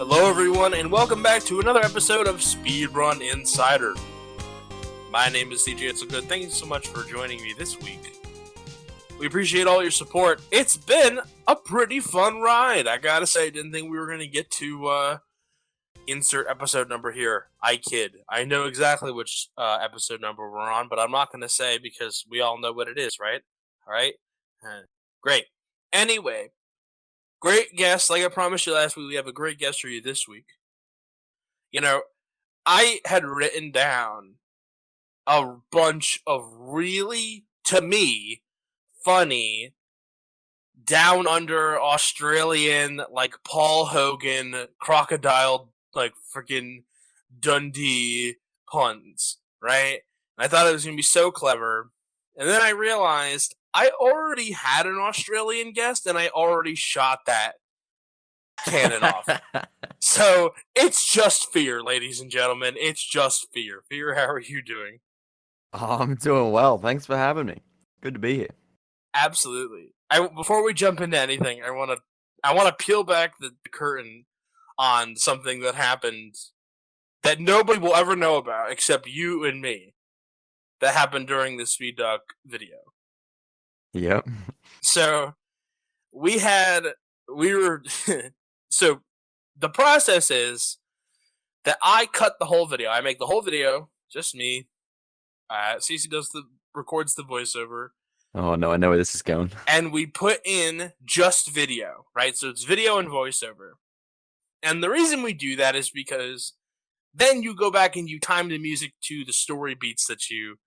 Hello everyone, and welcome back to another episode of Speedrun Insider. My name is CJitsallGewd. Thank you so much for joining me this week. We appreciate all your support. It's been a pretty fun ride. I gotta say, I didn't think we were gonna get to insert episode number here. I kid. I know exactly which episode number we're on, but I'm not gonna say because we all know what it is, right? Alright? Great. Anyway, great guest. Like I promised you last week, we have a great guest for you this week. You know, I had written down a bunch of really, to me, funny, down under Australian, like Paul Hogan, crocodile, like freaking Dundee puns, right? And I thought it was going to be so clever. And then I realized I already had an Australian guest and I already shot that cannon off. So it's just FeaR, ladies and gentlemen. It's just FeaR. FeaR, how are you doing? Oh, I'm doing well. Thanks for having me. Good to be here. Absolutely. Before we jump into anything, I want to peel back the curtain on something that happened that nobody will ever know about except you and me. That happened during the Speed Duck video. Yep. So so the process is that I cut the whole video. I make the whole video, just me. Cece records the voiceover. Oh no, I know where this is going. And we put in just video, right? So it's video and voiceover. And the reason we do that is because then you go back and you time the music to the story beats that you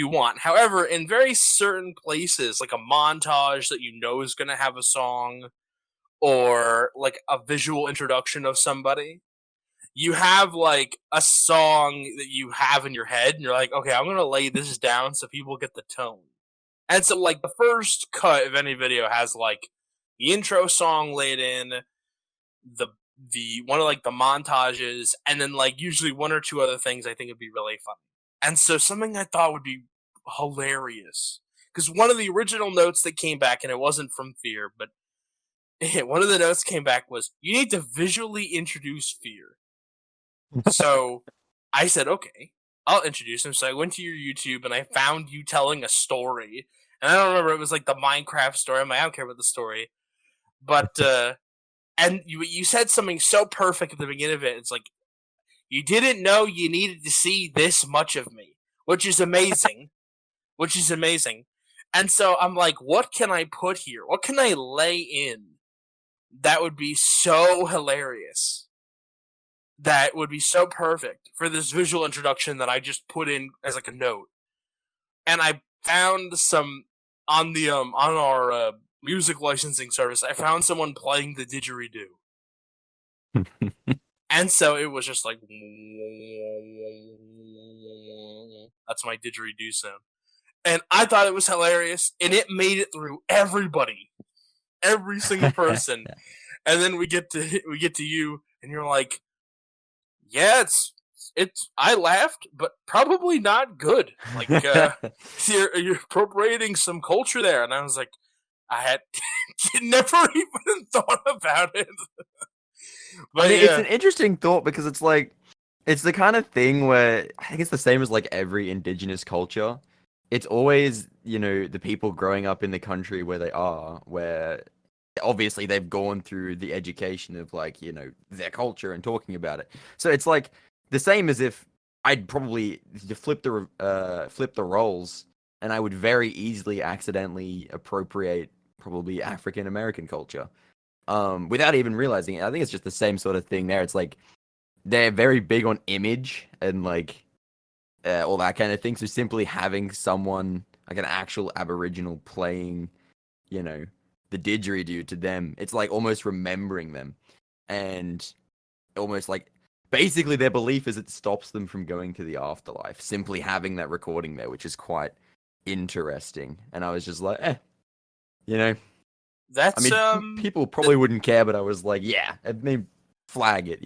want. However, in very certain places, like a montage that you know is going to have a song, or like a visual introduction of somebody, you have like a song that you have in your head, and you're like, okay, I'm going to lay this down so people get the tone. And so, like, the first cut of any video has like the intro song laid in, the one of like the montages, and then like usually one or two other things I think would be really funny. And so something I thought would be hilarious, because one of the original notes that came back, and it wasn't from FeaR, but one of the notes came back was, you need to visually introduce FeaR. So I said, okay, I'll introduce him. So I went to your YouTube and I found you telling a story. And I don't remember, it was like the Minecraft story. I don't care about the story. But, and you said something so perfect at the beginning of it. It's like, you didn't know you needed to see this much of me, which is amazing. And so I'm like, what can I put here? What can I lay in that would be so hilarious? That would be so perfect for this visual introduction that I just put in as like a note. And I found some on the on our music licensing service. I found someone playing the didgeridoo. And so it was just like, that's my didgeridoo sound. And I thought it was hilarious, and it made it through everybody, every single person. And then we get to you, and you're like, yeah, it's I laughed, but probably not good. Like, you're appropriating some culture there. And I was like, I had never even thought about it. But I mean, it's an interesting thought, because it's like, it's the kind of thing where I think it's the same as like every indigenous culture. It's always, the people growing up in the country where they are, where obviously they've gone through the education of like, their culture and talking about it. So it's like the same as if I'd probably flip the roles, and I would very easily accidentally appropriate probably African American culture, without even realizing it. I think it's just the same sort of thing there. It's like they're very big on image and like all that kind of thing. So simply having someone like an actual Aboriginal playing, the didgeridoo to them, it's like almost remembering them, and almost like basically their belief is it stops them from going to the afterlife, simply having that recording there, which is quite interesting. And I was just like, that's, I mean, people probably wouldn't care, but I was like, yeah, it may flag it,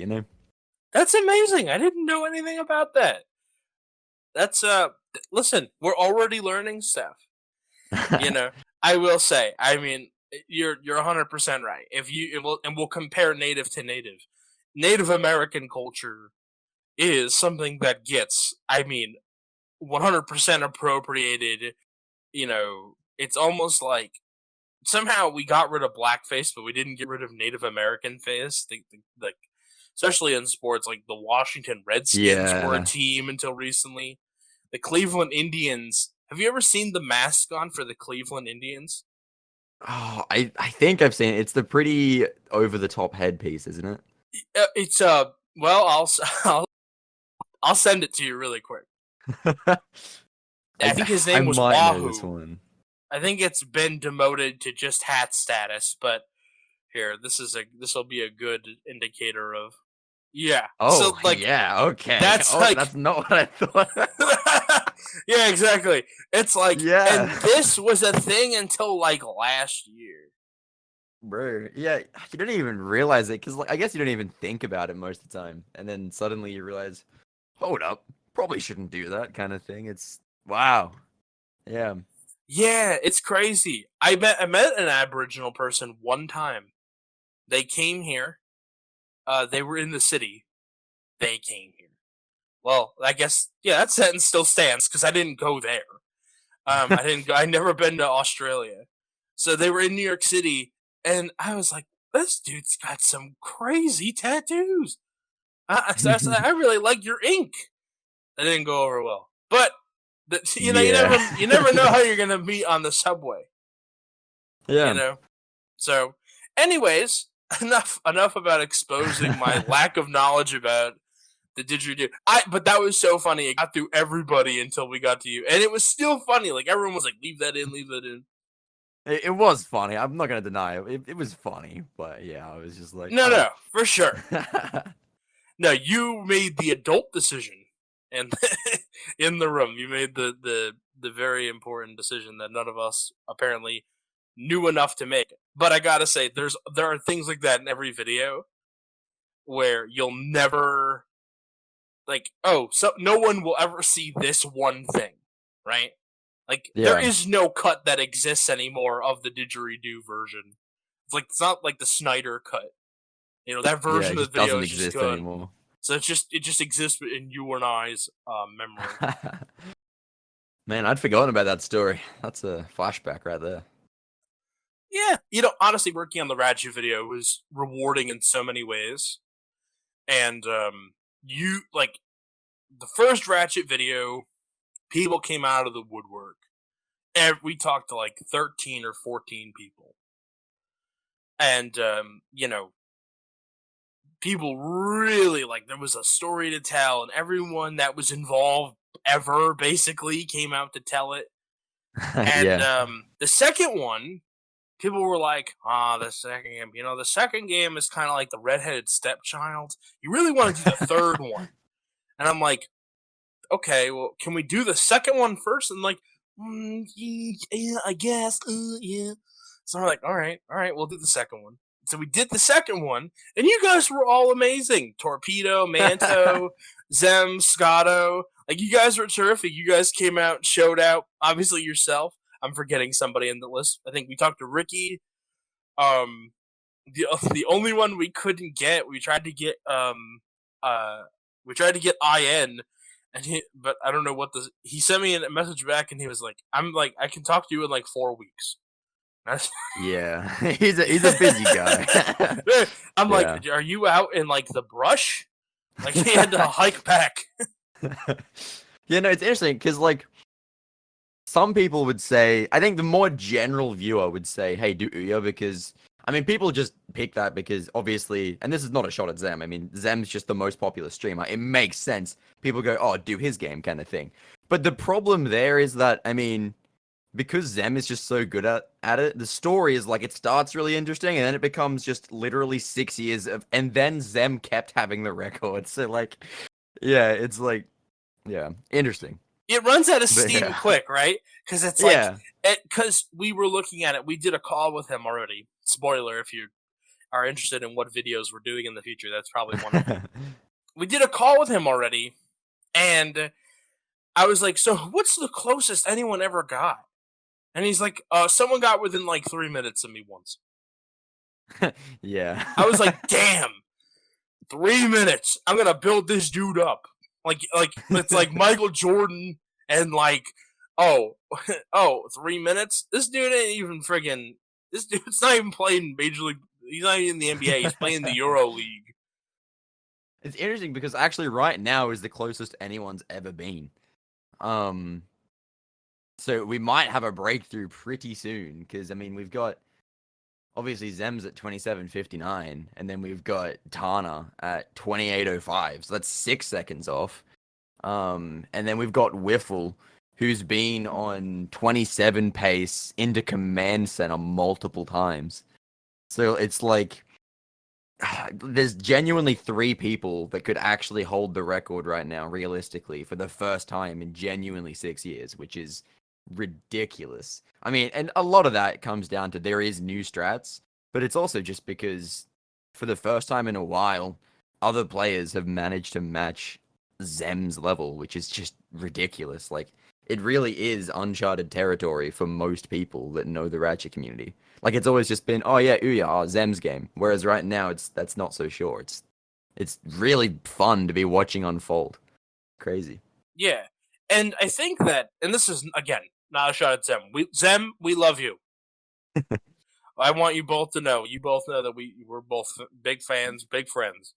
That's amazing. I didn't know anything about that. That's listen, we're already learning stuff. I will say, I mean, you're 100% right. If you and we'll compare native to native. Native American culture is something that gets, 100% appropriated. It's almost like somehow we got rid of blackface, but we didn't get rid of Native American face. Like, especially in sports, like the Washington Redskins were a team until recently. The Cleveland Indians. Have you ever seen the mascot for the Cleveland Indians? Oh, I think I've seen it. It's the pretty over the top headpiece, isn't it? It's well, I'll send it to you really quick. I think his name was Wahoo. I think it's been demoted to just hat status, but here, this will be a good indicator of. Yeah. Oh, so, yeah. Okay. That's that's not what I thought. Yeah, exactly. It's like, and this was a thing until like last year. Bro, yeah, you don't even realize it because, like, I guess you don't even think about it most of the time, and then suddenly you realize, hold up, probably shouldn't do that kind of thing. It's wow, yeah, it's crazy. I met an Aboriginal person one time. They came here. They were in the city. They came here. Well, I guess that sentence still stands because I didn't go there. I never been to Australia, so they were in New York City. And I was like, this dude's got some crazy tattoos. So I said, I really like your ink. That didn't go over well. But, you never know how you're going to meet on the subway. Yeah. So, anyways, enough about exposing my lack of knowledge about the didgeridoo. But that was so funny. It got through everybody until we got to you. And it was still funny. Like, everyone was like, leave that in, leave that in. It was funny. I'm not gonna deny it. It was funny, but yeah, I was just like, no, for sure. No, you made the adult decision, and in the room, you made the very important decision that none of us apparently knew enough to make. But I gotta say, there are things like that in every video where you'll never so no one will ever see this one thing, right? Like, there is no cut that exists anymore of the didgeridoo version. It's not like the Snyder cut. That version of the video is just good. Anymore. So it just exists in you and I's memory. Man, I'd forgotten about that story. That's a flashback right there. Yeah, honestly, working on the Ratchet video was rewarding in so many ways. And the first Ratchet video, people came out of the woodwork. We talked to like 13 or 14 people. And, people really, there was a story to tell, and everyone that was involved ever basically came out to tell it. And the second one, people were like, the second game. The second game is kind of like the redheaded stepchild. You really want to do the third one. And I'm like, okay, well, can we do the second one first? And yeah, I guess, yeah. So I'm like, all right, we'll do the second one. So we did the second one, and you guys were all amazing. Torpedo, Manto, Zem, Scotto. You guys were terrific. You guys came out and showed out. Obviously yourself. I'm forgetting somebody in the list. I think we talked to Ricky. The only one we couldn't get, we tried to get IN. But I don't know what he sent me a message back, and he was like, I can talk to you in 4 weeks. Yeah, he's a busy guy. I'm like, are you out in the brush? He had to hike back. Yeah, no, it's interesting because some people would say, I think the more general viewer would say, hey, do Ouya, because people just pick that because obviously, and this is not a shot at Zem. Zem's just the most popular streamer. It makes sense. People go, oh, do his game kind of thing. But the problem there is that, because Zem is just so good at it, the story is it starts really interesting and then it becomes just literally 6 years of, and then Zem kept having the record. So it's interesting. It runs out of steam quick, right? Because it's because we were looking at it. We did a call with him already. Spoiler, if you are interested in what videos we're doing in the future, that's probably one of them. We did a call with him already, and I was like, so what's the closest anyone ever got? And he's like, someone got within 3 minutes of me once. Yeah. I was like, damn. 3 minutes. I'm gonna build this dude up. Like it's like Michael Jordan and like, oh, 3 minutes? This dude ain't even friggin'. This dude's not even playing Major League. He's not even in the NBA. He's playing the Euro League. It's interesting because actually right now is the closest anyone's ever been. So we might have a breakthrough pretty soon because, I mean, we've got obviously Zem's at 27:59 and then we've got Tana at 28:05. So that's 6 seconds off. And then we've got Wiffle, who's been on 27 pace into Command Center multiple times. So it's like there's genuinely 3 people that could actually hold the record right now, realistically, for the first time in genuinely 6 years, which is ridiculous. I mean, and a lot of that comes down to there is new strats, but it's also just because for the first time in a while, other players have managed to match Zem's level, which is just ridiculous. Like, it really is uncharted territory for most people that know the Ratchet community. Like, it's always just been, oh yeah, Ouya, Zem's game. Whereas right now, that's not so sure. It's really fun to be watching unfold. Crazy. Yeah, and I think that, and this is again not a shot at Zem. We love you. I want you both to know. You both know that we're both big fans, big friends.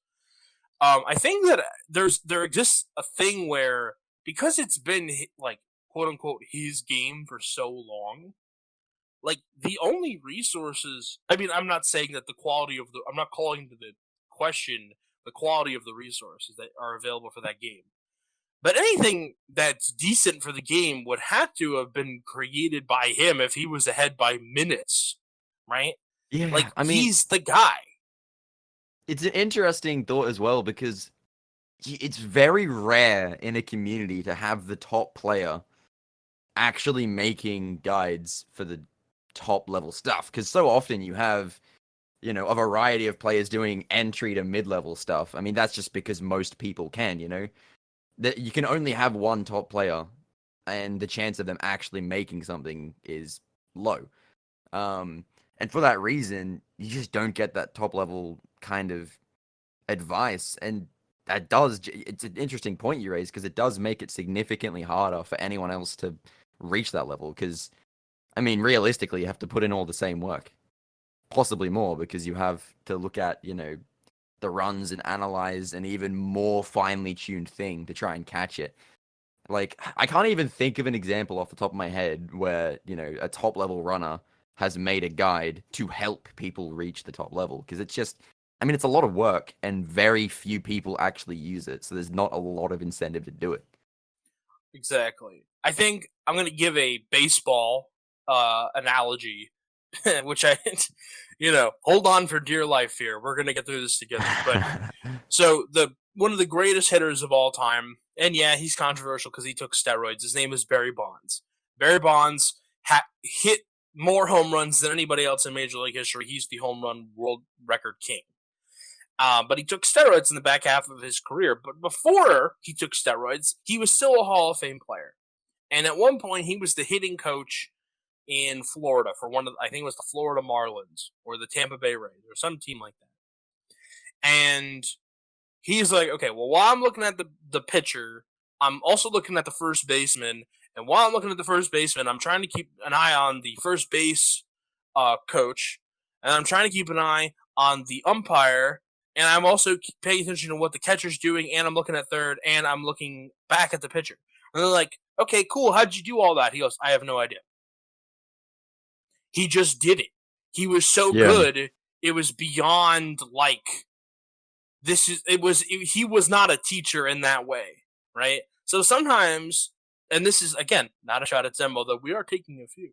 I think that there exists a thing where, because it's been like quote unquote his game for so long, like the only resources. I mean, I'm not saying that the quality of I'm not calling to the question the quality of the resources that are available for that game. But anything that's decent for the game would have to have been created by him if he was ahead by minutes, right? Yeah, like I mean, he's the guy. It's an interesting thought as well because it's very rare in a community to have the top player actually making guides for the top level stuff. Because so often you have, you know, a variety of players doing entry to mid level stuff. I mean, that's just because most people can, you know, that you can only have one top player, and the chance of them actually making something is low. And for that reason, you just don't get that top level kind of advice. And it's an interesting point you raise because it does make it significantly harder for anyone else to reach that level. Because, I mean, realistically, you have to put in all the same work, possibly more, because you have to look at, you know, the runs and analyze an even more finely tuned thing to try and catch it. Like, I can't even think of an example off the top of my head where, you know, a top level runner has made a guide to help people reach the top level, because it's just, I mean, it's a lot of work and very few people actually use it, so there's not a lot of incentive to do it. Exactly. I think I'm going to give a baseball analogy, which I, hold on for dear life here. We're going to get through this together. But so one of the greatest hitters of all time, and yeah, he's controversial because he took steroids. His name is Barry Bonds. Barry Bonds hit more home runs than anybody else in Major League history. He's the home run world record king. But he took steroids in the back half of his career. But before he took steroids, he was still a Hall of Fame player. And at one point, he was the hitting coach in Florida for I think it was the Florida Marlins or the Tampa Bay Rays or some team like that. And he's like, okay, well, while I'm looking at the pitcher, I'm also looking at the first baseman. And while I'm looking at the first baseman, I'm trying to keep an eye on the first base coach. And I'm trying to keep an eye on the umpire. And I'm also paying attention to what the catcher's doing. And I'm looking at third. And I'm looking back at the pitcher. And they're like, okay, cool. How'd you do all that? He goes, I have no idea. He just did it. He was so good. It was beyond like, he was not a teacher in that way, right? So sometimes, and this is, again, not a shot at Zem, although we are taking a few.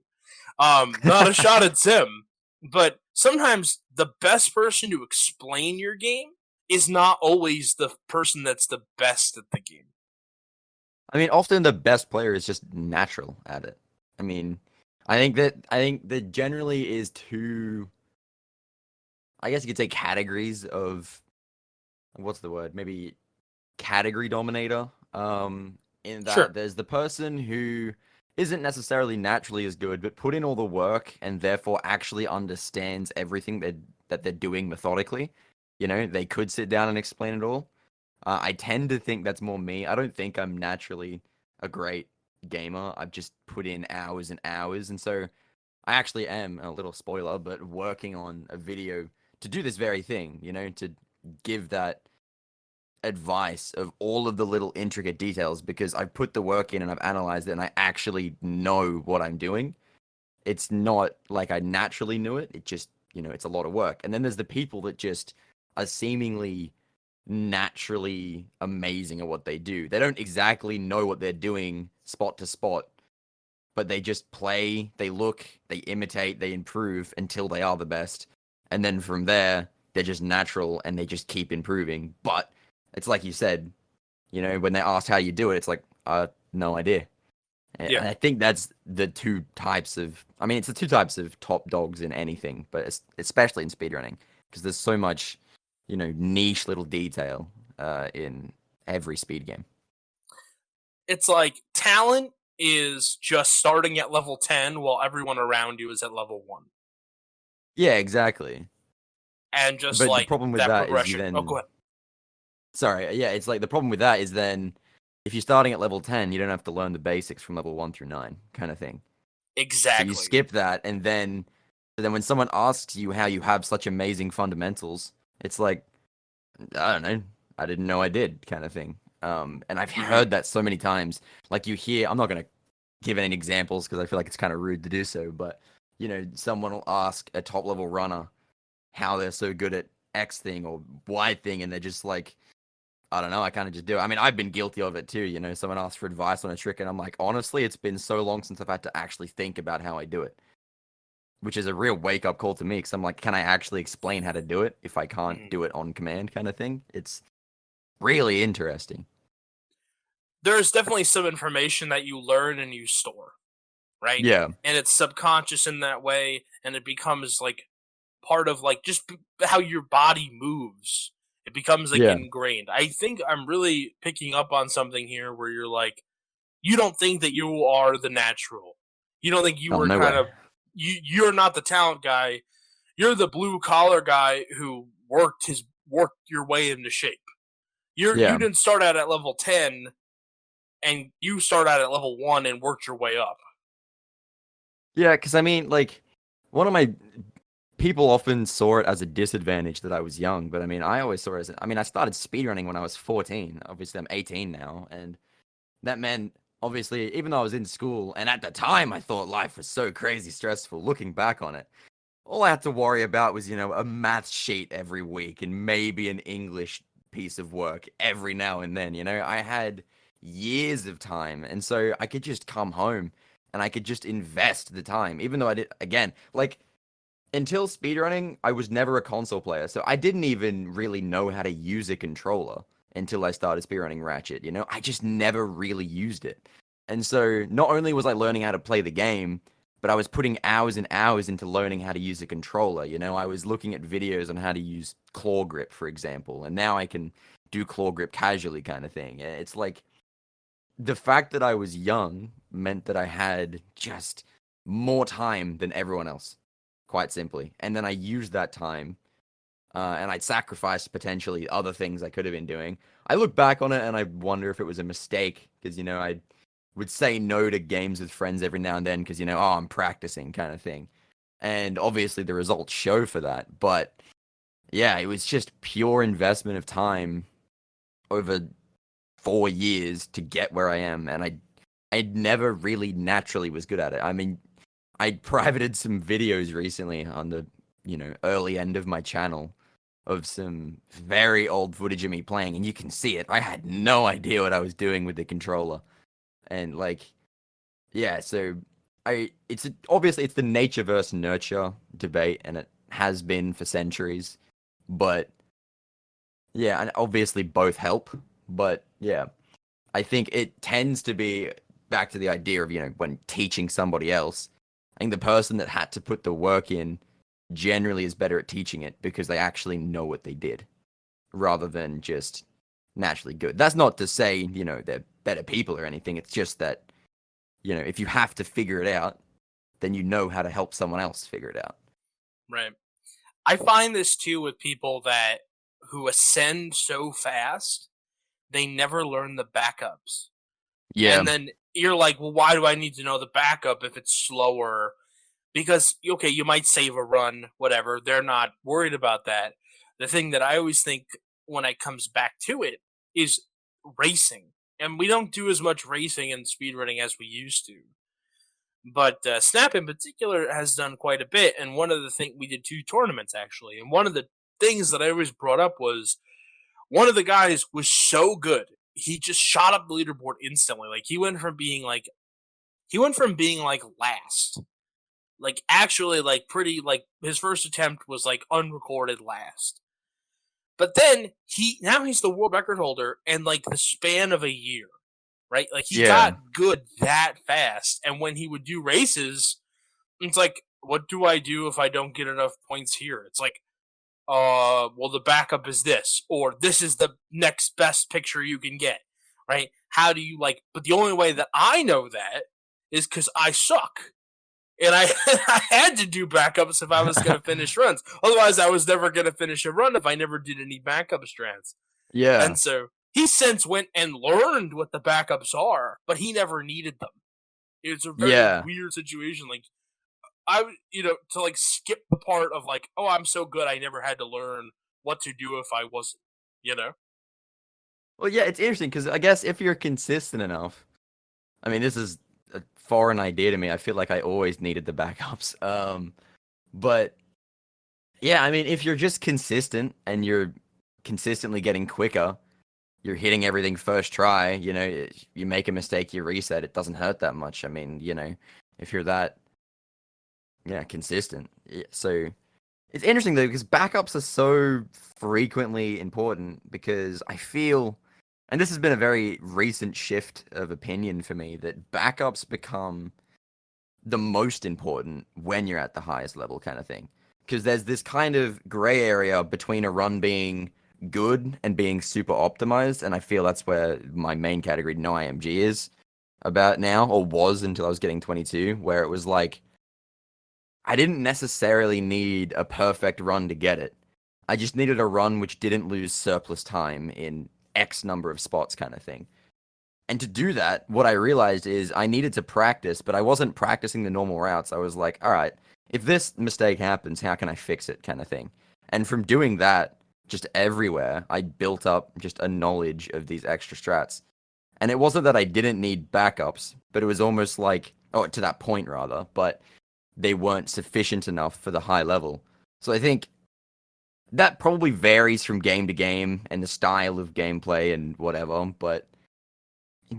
Not a shot at Zem, but sometimes the best person to explain your game is not always the person that's the best at the game. I mean, often the best player is just natural at it. I mean, I think that generally is two, I guess you could say, categories of, what's the word? Maybe category dominator. In that there's the person who isn't necessarily naturally as good, but put in all the work and therefore actually understands everything that they're doing methodically. they could sit down and explain it all. I tend to think that's more me. I don't think I'm naturally a great gamer. I've just put in hours and hours, and so I actually am, a little spoiler, but working on a video to do this very thing, to give that advice of all of the little intricate details, because I've put the work in and I've analyzed it and I actually know what I'm doing. It's not like I naturally knew it. It just, it's a lot of work. And then there's the people that just are seemingly naturally amazing at what they do. They don't exactly know what they're doing spot to spot, but they just play, they look, they imitate, they improve until they are the best. And then from there, they're just natural and they just keep improving. But it's like you said, when they ask how you do it, it's like, no idea. And I think that's the two types of, it's the two types of top dogs in anything, but especially in speedrunning, because there's so much, niche little detail in every speed game. It's like talent is just starting at level 10 while everyone around you is at level 1. Yeah, exactly. And just but the problem with that is you then... Oh, go ahead. Sorry, yeah, it's like the problem with that is then if you're starting at level 10, you don't have to learn the basics from level 1 through 9 kind of thing. Exactly. So you skip that, and then when someone asks you how you have such amazing fundamentals, it's like, I don't know, I didn't know I did kind of thing. And I've heard that so many times. Like you hear, I'm not going to give any examples because I feel like it's kind of rude to do so, but someone will ask a top level runner how they're so good at X thing or Y thing, and they're just like, I don't know, I kind of just do it. I've been guilty of it too, someone asks for advice on a trick and I'm like, honestly, it's been so long since I've had to actually think about how I do it, which is a real wake-up call to me, because I'm like, can I actually explain how to do it if I can't do it on command kind of thing? It's really interesting. There's definitely some information that you learn and you store, right? Yeah. And it's subconscious in that way, and it becomes like part of like just how your body moves. It becomes like ingrained. I think I'm really picking up on something here where you're like, you don't think that you are the natural. You don't think you were kind of, you're not the talent guy. You're the blue collar guy who worked your way into shape. You didn't start out at level 10 and you start out at level 1 and worked your way up. Yeah, because one of my people often saw it as a disadvantage that I was young, but I always saw it as, I started speedrunning when I was 14. Obviously, I'm 18 now, and that meant, obviously, even though I was in school, and at the time I thought life was so crazy stressful, looking back on it, all I had to worry about was, a math sheet every week and maybe an English piece of work every now and then, I had years of time, and so I could just come home and I could just invest the time, even though I did, again, until speedrunning, I was never a console player, so I didn't even really know how to use a controller until I started speedrunning Ratchet, I just never really used it. And so not only was I learning how to play the game, but I was putting hours and hours into learning how to use a controller, I was looking at videos on how to use claw grip, for example, and now I can do claw grip casually kind of thing. It's like, the fact that I was young meant that I had just more time than everyone else, quite simply. And then I used that time, and I'd sacrificed potentially other things I could have been doing. I look back on it and I wonder if it was a mistake, because, I would say no to games with friends every now and then because, I'm practicing kind of thing. And obviously the results show for that. But yeah, it was just pure investment of time over 4 years to get where I am. And I never really naturally was good at it. I privated some videos recently on the, early end of my channel of some very old footage of me playing, and you can see it. I had no idea what I was doing with the controller. And so obviously it's the nature versus nurture debate, and it has been for centuries. But yeah, and obviously both help. But yeah, I think it tends to be back to the idea of, when teaching somebody else, I think the person that had to put the work in generally is better at teaching it because they actually know what they did rather than just naturally good. That's not to say, they're better people or anything. It's just that, if you have to figure it out, then you know how to help someone else figure it out. Right. I find this too with people that who ascend so fast, they never learn the backups. Yeah. And then you're like, well, why do I need to know the backup if it's slower? Because, okay, you might save a run, whatever. They're not worried about that. The thing that I always think when it comes back to it is racing. And we don't do as much racing and speedrunning as we used to. But Snap in particular has done quite a bit. And one of the things, we did 2 tournaments actually. And one of the things that I always brought up was one of the guys was so good. He just shot up the leaderboard instantly. Like he went from being like last, like actually like pretty, like his first attempt was like unrecorded last, but then he's the world record holder in like the span of a year, right? Like he Yeah. got good that fast. And when he would do races, it's like, what do I do if I don't get enough points here? It's like, well, the backup is this, or this is the next best picture you can get, right? How do you like, but the only way that I know that is because I suck. And I I had to do backups if I was going to finish runs. Otherwise, I was never going to finish a run if I never did any backup strats. Yeah. And so he since went and learned what the backups are, but he never needed them. It's a very Yeah. weird situation. Like I would, to like skip the part of like, oh, I'm so good, I never had to learn what to do if I wasn't, you know? Well, yeah, it's interesting because I guess if you're consistent enough, I mean, this is a foreign idea to me. I feel like I always needed the backups. But yeah, I mean, if you're just consistent and you're consistently getting quicker, you're hitting everything first try, you make a mistake, you reset, it doesn't hurt that much. I mean, if you're that, yeah, consistent. Yeah, so it's interesting though, because backups are so frequently important because I feel, and this has been a very recent shift of opinion for me, that backups become the most important when you're at the highest level kind of thing. Because there's this kind of gray area between a run being good and being super optimized, and I feel that's where my main category, no IMG, is about now, or was until I was getting 22, where it was like, I didn't necessarily need a perfect run to get it. I just needed a run which didn't lose surplus time in X number of spots kind of thing. And to do that, what I realized is I needed to practice, but I wasn't practicing the normal routes. I was like, all right, if this mistake happens, how can I fix it kind of thing. And from doing that, just everywhere, I built up just a knowledge of these extra strats. And it wasn't that I didn't need backups, but it was almost like, oh, to that point rather, but they weren't sufficient enough for the high level. So I think that probably varies from game to game and the style of gameplay and whatever, but you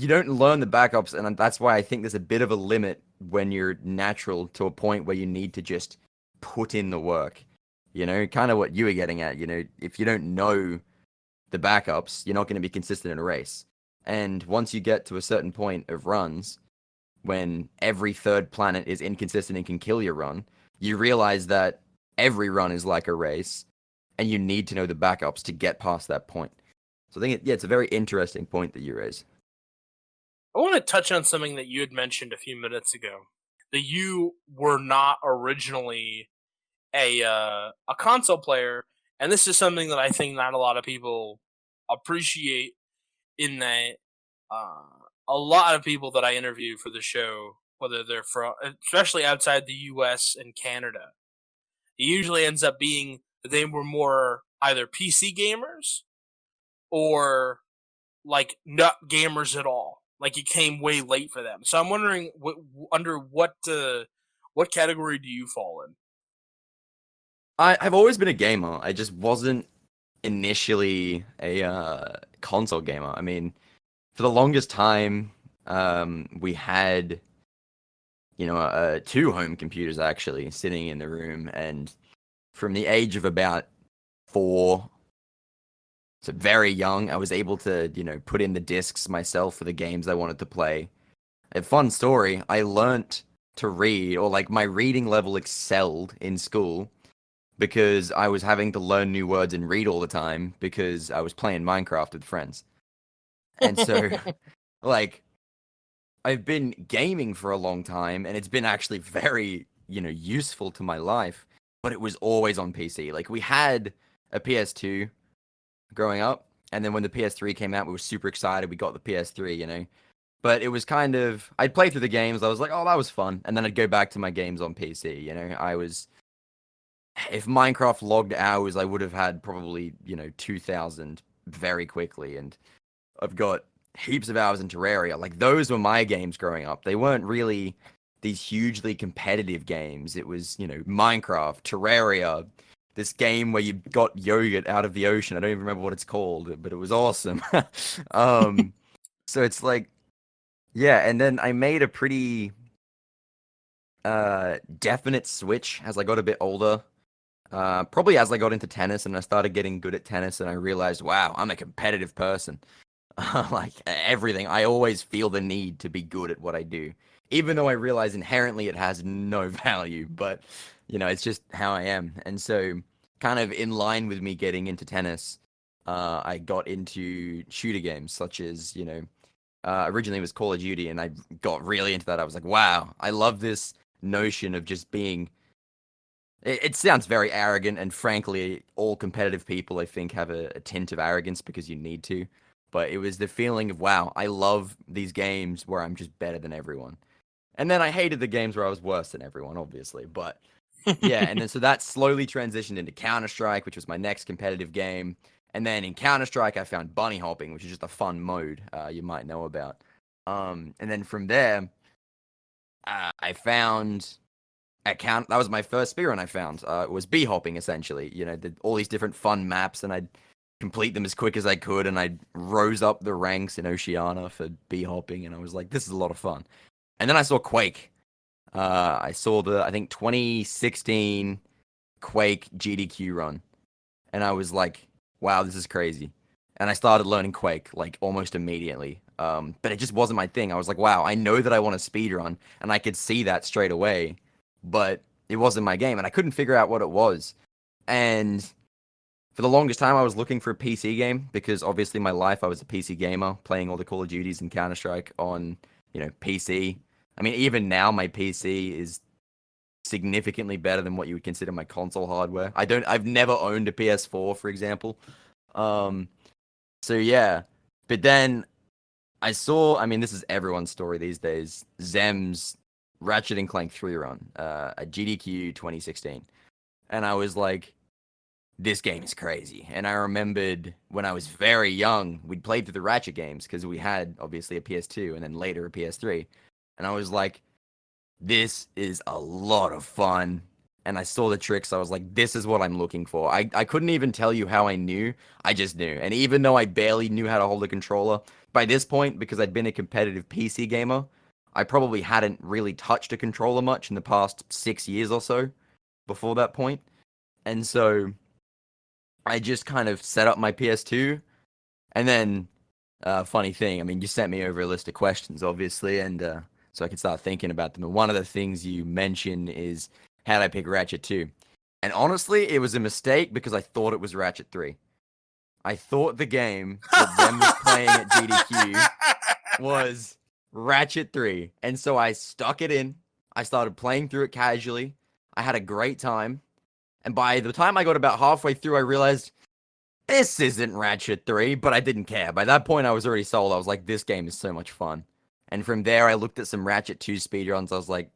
don't learn the backups, and that's why I think there's a bit of a limit when you're natural to a point where you need to just put in the work. Kind of what you were getting at, if you don't know the backups, you're not going to be consistent in a race. And once you get to a certain point of runs, when every third planet is inconsistent and can kill your run, you realize that every run is like a race, and you need to know the backups to get past that point. So I think, it's a very interesting point that you raise. I want to touch on something that you had mentioned a few minutes ago. That you were not originally a console player, and this is something that I think not a lot of people appreciate. In that, a lot of people that I interview for the show, whether they're from, especially outside the U.S. and Canada, it usually ends up being they were more either PC gamers or like not gamers at all. Like it came way late for them. So I'm wondering, under what category do you fall in? I've always been a gamer. I just wasn't initially a console gamer. I mean, for the longest time, we had, 2 home computers actually sitting in the room, and from the age of about 4, so very young, I was able to, put in the discs myself for the games I wanted to play. A fun story, I learnt to read, or like my reading level excelled in school because I was having to learn new words and read all the time because I was playing Minecraft with friends. And so, like, I've been gaming for a long time, and it's been actually very, useful to my life. but it was always on PC. Like, we had a PS2 growing up, and then when the PS3 came out, we were super excited. We got the PS3, you know. But it was kind of, I'd play through the games. I was like, oh, that was fun. And then I'd go back to my games on PC. You know, if Minecraft logged hours, I would have had probably, 2,000 very quickly. And I've got heaps of hours in Terraria. Like, those were my games growing up. They weren't really these hugely competitive games. It was, Minecraft, Terraria, this game where you got yogurt out of the ocean. I don't even remember what it's called, but it was awesome. So it's like, yeah, and then I made a pretty definite switch as I got a bit older. Probably as I got into tennis and I started getting good at tennis, and I realized, wow, I'm a competitive person. Like everything, I always feel the need to be good at what I do, even though I realize inherently it has no value. But it's just how I am. And so, kind of in line with me getting into tennis, I got into shooter games such as originally it was Call of Duty, and I got really into that. I was like, wow, I love this notion of just being. It sounds very arrogant, and frankly, all competitive people, I think, have a tint of arrogance because you need to. But it was the feeling of, wow, I love these games where I'm just better than everyone. And then I hated the games where I was worse than everyone, obviously. But yeah, and then so that slowly transitioned into Counter-Strike, which was my next competitive game. And then in Counter-Strike, I found bunny hopping, which is just a fun mode you might know about. And then from there, I found that was my first speedrun I found. It was bee hopping, essentially. All these different fun maps, and I'd complete them as quick as I could, and I rose up the ranks in Oceania for bee hopping, and I was like, this is a lot of fun. And then I saw Quake. I saw I think 2016 Quake GDQ run, and I was like, wow, this is crazy. And I started learning Quake like almost immediately. But it just wasn't my thing. I was like, wow, I know that I want to speedrun, and I could see that straight away, but it wasn't my game, and I couldn't figure out what it was. And for the longest time, I was looking for a PC game because obviously my life, I was a PC gamer, playing all the Call of Duties and Counter-Strike on, PC. I mean, even now, my PC is significantly better than what you would consider my console hardware. I've never owned a PS4, for example. So yeah, but then I saw, I mean, this is everyone's story these days, Zem's Ratchet and Clank 3 run, at GDQ 2016. And I was like, this game is crazy. And I remembered when I was very young, we'd played through the Ratchet games because we had obviously a PS2 and then later a PS3. And I was like, this is a lot of fun. And I saw the tricks. I was like, this is what I'm looking for. I couldn't even tell you how I knew. I just knew. And even though I barely knew how to hold a controller, by this point, because I'd been a competitive PC gamer, I probably hadn't really touched a controller much in the past 6 years or so before that point. And so I just kind of set up my PS2, and then, funny thing, I mean, you sent me over a list of questions, obviously, and so I could start thinking about them. And one of the things you mentioned is, how did I pick Ratchet 2? And honestly, it was a mistake because I thought it was Ratchet 3. I thought the game that Zem was playing at GDQ was Ratchet 3. And so I stuck it in. I started playing through it casually. I had a great time. And by the time I got about halfway through, I realized this isn't Ratchet 3, but I didn't care. By that point, I was already sold. I was like, this game is so much fun. And from there, I looked at some Ratchet 2 speedruns. I was like,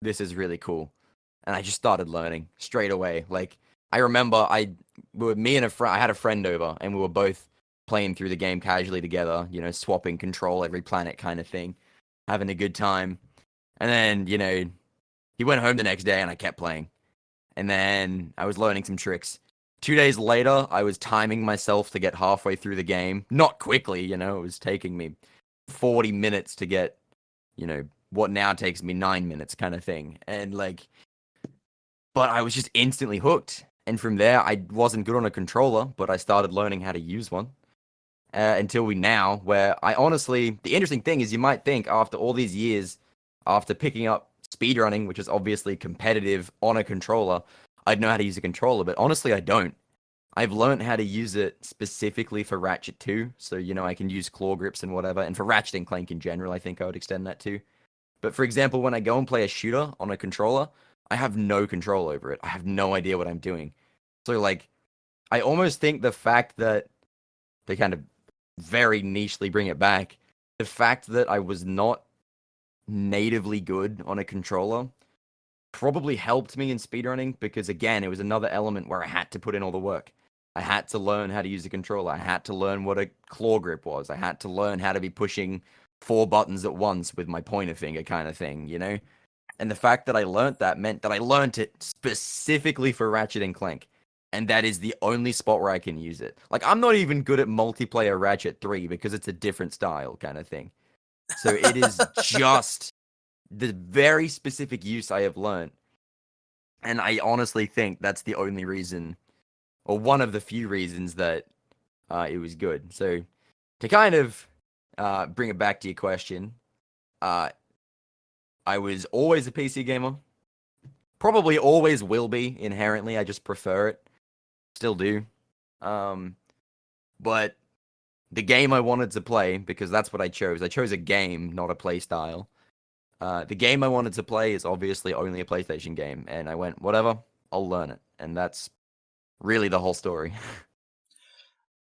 this is really cool. And I just started learning straight away. Like, I remember me and I had a friend over, and we were both playing through the game casually together, swapping control every planet kind of thing, having a good time. And then, he went home the next day, and I kept playing. And then I was learning some tricks. 2 days later, I was timing myself to get halfway through the game. Not quickly, it was taking me 40 minutes to get, what now takes me 9 minutes kind of thing. And but I was just instantly hooked. And from there, I wasn't good on a controller, but I started learning how to use one. Until now, where I honestly, the interesting thing is you might think after all these years, after picking up speedrunning, which is obviously competitive on a controller, I'd know how to use a controller, but honestly, I don't. I've learned how to use it specifically for Ratchet 2, so, I can use claw grips and whatever, and for Ratchet and Clank in general, I think I would extend that too. But for example, when I go and play a shooter on a controller, I have no control over it. I have no idea what I'm doing. So like, I almost think the fact that they kind of very nichely bring it back, the fact that I was not natively good on a controller probably helped me in speedrunning because again, it was another element where I had to put in all the work. I had to learn how to use a controller. I had to learn what a claw grip was. I had to learn how to be pushing 4 buttons at once with my pointer finger kind of thing, you know? And the fact that I learned that meant that I learned it specifically for Ratchet and Clank. And that is the only spot where I can use it. Like, I'm not even good at multiplayer Ratchet 3 because it's a different style kind of thing. So it is just the very specific use I have learned. And I honestly think that's the only reason, or one of the few reasons that it was good. So to kind of bring it back to your question, I was always a PC gamer. Probably always will be inherently. I just prefer it. Still do. But the game I wanted to play, because that's what I chose a game, not a play style. The game I wanted to play is obviously only a PlayStation game, and I went, whatever, I'll learn it. And that's really the whole story.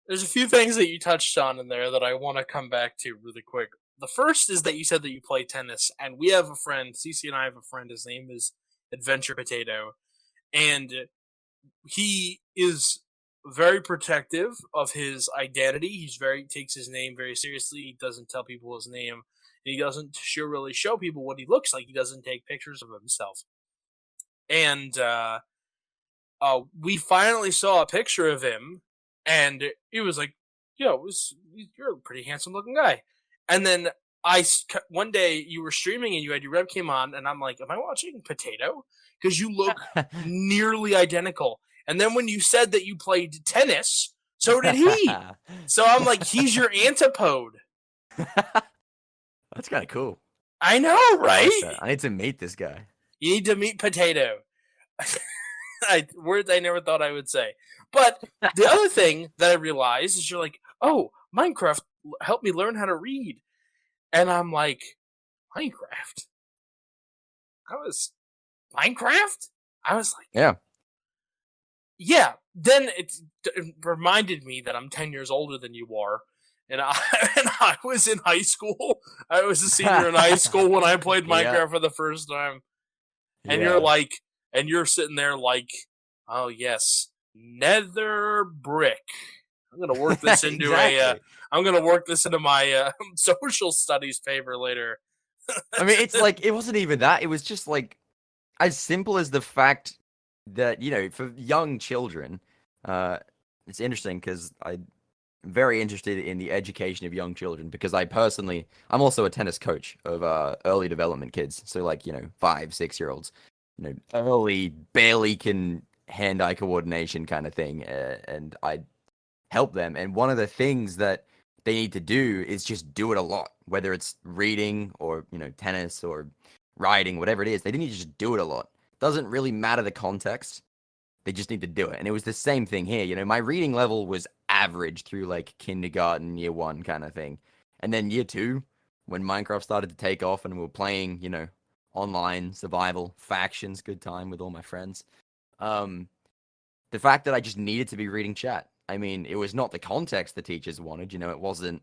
There's a few things that you touched on in there that I want to come back to really quick. The first is that you said that you play tennis, and we have a friend, CC and I have a friend, his name is Adventure Potato, and he is very protective of his identity. Takes his name very seriously. He doesn't tell people his name. He doesn't really show people what he looks like. He doesn't take pictures of himself. And we finally saw a picture of him, and it was like, yo, you're a pretty handsome looking guy. And then one day you were streaming and you had your webcam on, and I'm like, am I watching Potato? Because you look nearly identical. And then when you said that you played tennis, so did he. So I'm like, he's your antipode. That's kind of cool. I know, right? I need to meet this guy. You need to meet Potato. Words I never thought I would say. But the other thing that I realized is you're like, oh, Minecraft helped me learn how to read. And I'm like, Minecraft? Minecraft? I was like, yeah. Yeah. Then it reminded me that I'm 10 years older than you are. And I was in high school. I was a senior in high school when I played Minecraft for the first time. And you're sitting there like, oh yes, nether brick. I'm gonna work this into I'm gonna work this into my social studies paper later. I mean, it's like it wasn't even that. It was just like as simple as the fact that for young children, it's interesting because I'm very interested in the education of young children because I'm also a tennis coach of early development kids. So like 5-6-year-olds. Early, barely can hand-eye coordination kind of thing, and I help them. And one of the things that they need to do is just do it a lot, whether it's reading or tennis or writing, whatever it is. They need to just do it a lot. Doesn't really matter the context. They just need to do it. And it was the same thing here. My reading level was average through like kindergarten, year 1 kind of thing, and then year 2, when Minecraft started to take off and we were playing, online survival factions, good time with all my friends. The fact that I just needed to be reading chat. I mean, it was not the context the teachers wanted. It wasn't,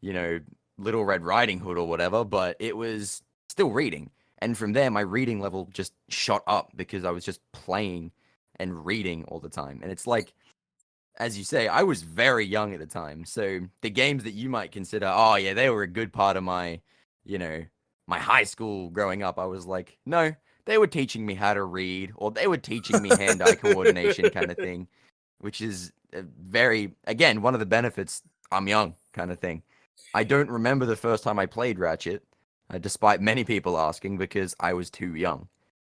Little Red Riding Hood or whatever, but it was still reading. And from there, my reading level just shot up because I was just playing and reading all the time. And it's like, as you say, I was very young at the time. So the games that you might consider, oh yeah, they were a good part of my, my high school growing up, I was like, no, they were teaching me how to read, or they were teaching me hand-eye coordination kind of thing, which is again, one of the benefits, I'm young kind of thing. I don't remember the first time I played Ratchet, despite many people asking, because I was too young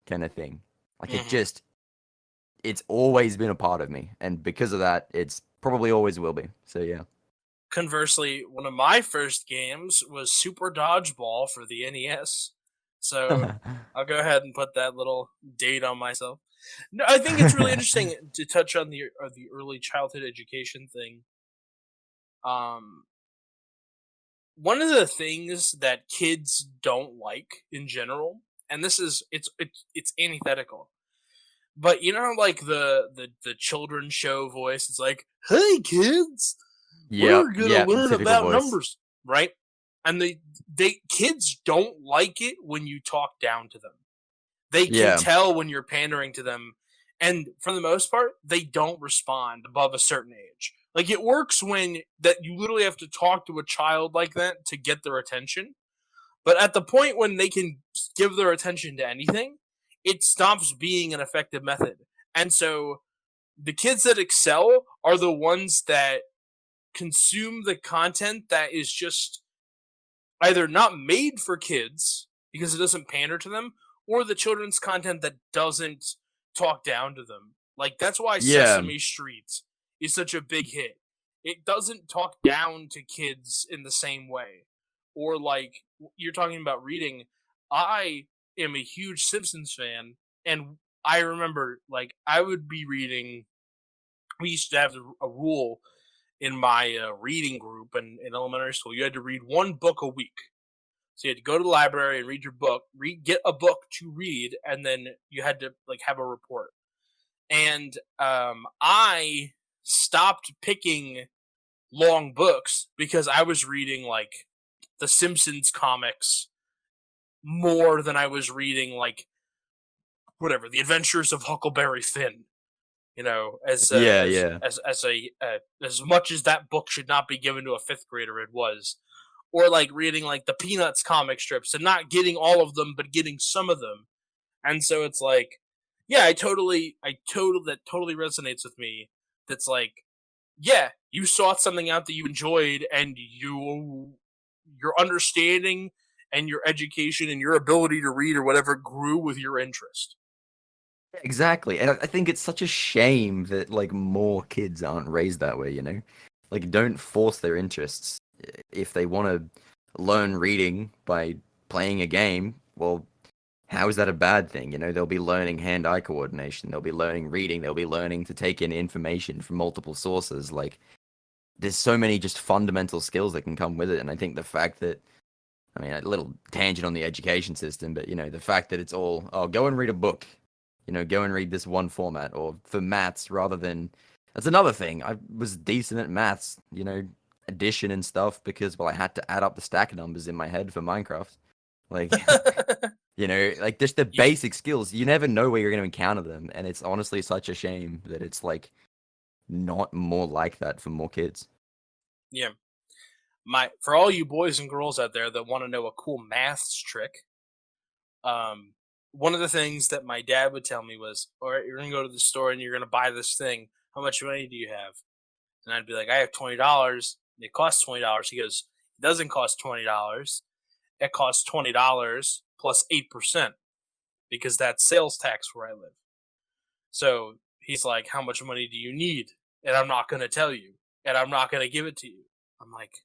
kind of thing. Like it's always been a part of me, and because of that, it's probably always will be. So yeah. Conversely, one of my first games was Super Dodgeball for the NES. So I'll go ahead and put that little date on myself. No, I think it's really interesting to touch on the early childhood education thing. One of the things that kids don't like in general, and this is it's antithetical. But you know, like the children's show voice, it's like, "Hey kids, Yeah, we're gonna yeah, learn typical about voice. numbers," right? And they kids don't like it when you talk down to them. They can Yeah, tell when you're pandering to them, and for the most part, they don't respond above a certain age. Like it works when that you literally have to talk to a child like that to get their attention. But at the point when they can give their attention to anything, it stops being an effective method. And so the kids that excel are the ones that consume the content that is just either not made for kids because it doesn't pander to them, or the children's content that doesn't talk down to them. Like that's why yeah, Sesame Street is such a big hit. It doesn't talk down to kids in the same way. Or like you're talking about reading, I am a huge Simpsons fan, and I remember like I would be reading. We used to have a rule in my reading group in elementary school. You had to read one book a week. So you had to go to the library and read your book, get a book to read, and then you had to like have a report. And I stopped picking long books because I was reading like the Simpsons comics more than I was reading like whatever the Adventures of Huckleberry Finn. You know, yeah, yeah. as much as that book should not be given to a fifth grader, it was. Or like reading like the Peanuts comic strips and not getting all of them, but getting some of them. And so it's like, yeah, that totally resonates with me. That's like, yeah, you sought something out that you enjoyed, and your understanding and your education and your ability to read or whatever grew with your interest. Exactly. And I think it's such a shame that like more kids aren't raised that way, you know? Like don't force their interests. If they want to learn reading by playing a game, well, how is that a bad thing? You know, they'll be learning hand-eye coordination, they'll be learning reading, they'll be learning to take in information from multiple sources. Like there's so many just fundamental skills that can come with it. And I think the fact that I mean, a little tangent on the education system, but you know, the fact that it's all, oh, go and read a book, you know, go and read this one format, or for maths rather than, that's another thing. I was decent at maths, you know, addition and stuff because, well, I had to add up the stack numbers in my head for Minecraft. Like, you know, like just the You, basic skills. You never know where you're going to encounter them. And it's honestly such a shame that it's like not more like that for more kids. yeah, for all you boys and girls out there that want to know a cool maths trick, um, one of the things that my dad would tell me was, "All right, you're gonna go to the store and you're gonna buy this thing. How much money do you have?" And I'd be like, "I have $20. It costs $20." He goes, "It doesn't cost $20. It costs $20 plus 8% because that's sales tax where I live." So he's like, "How much money do you need?" And I'm not gonna tell you, and I'm not gonna give it to you. I'm like,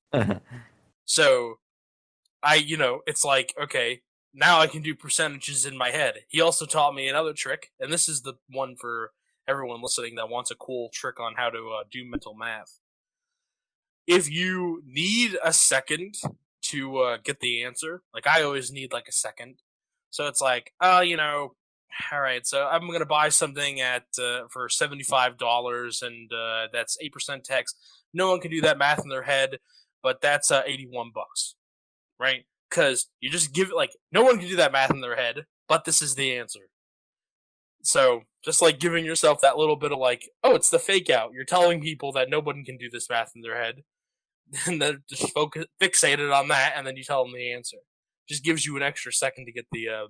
so it's like, okay, now I can do percentages in my head. He also taught me another trick, and this is the one for everyone listening that wants a cool trick on how to do mental math. If you need a second to get the answer, like I always need like a second. So it's like, all right, so I'm gonna buy something at for $75, and that's 8% tax. No one can do that math in their head, but that's $81, right? Because you just give it like no one can do that math in their head, but this is the answer. So just like giving yourself that little bit of like, oh, it's the fake out. You're telling people that no one can do this math in their head, and then just fixated on that, and then you tell them the answer. Just gives you an extra second to get the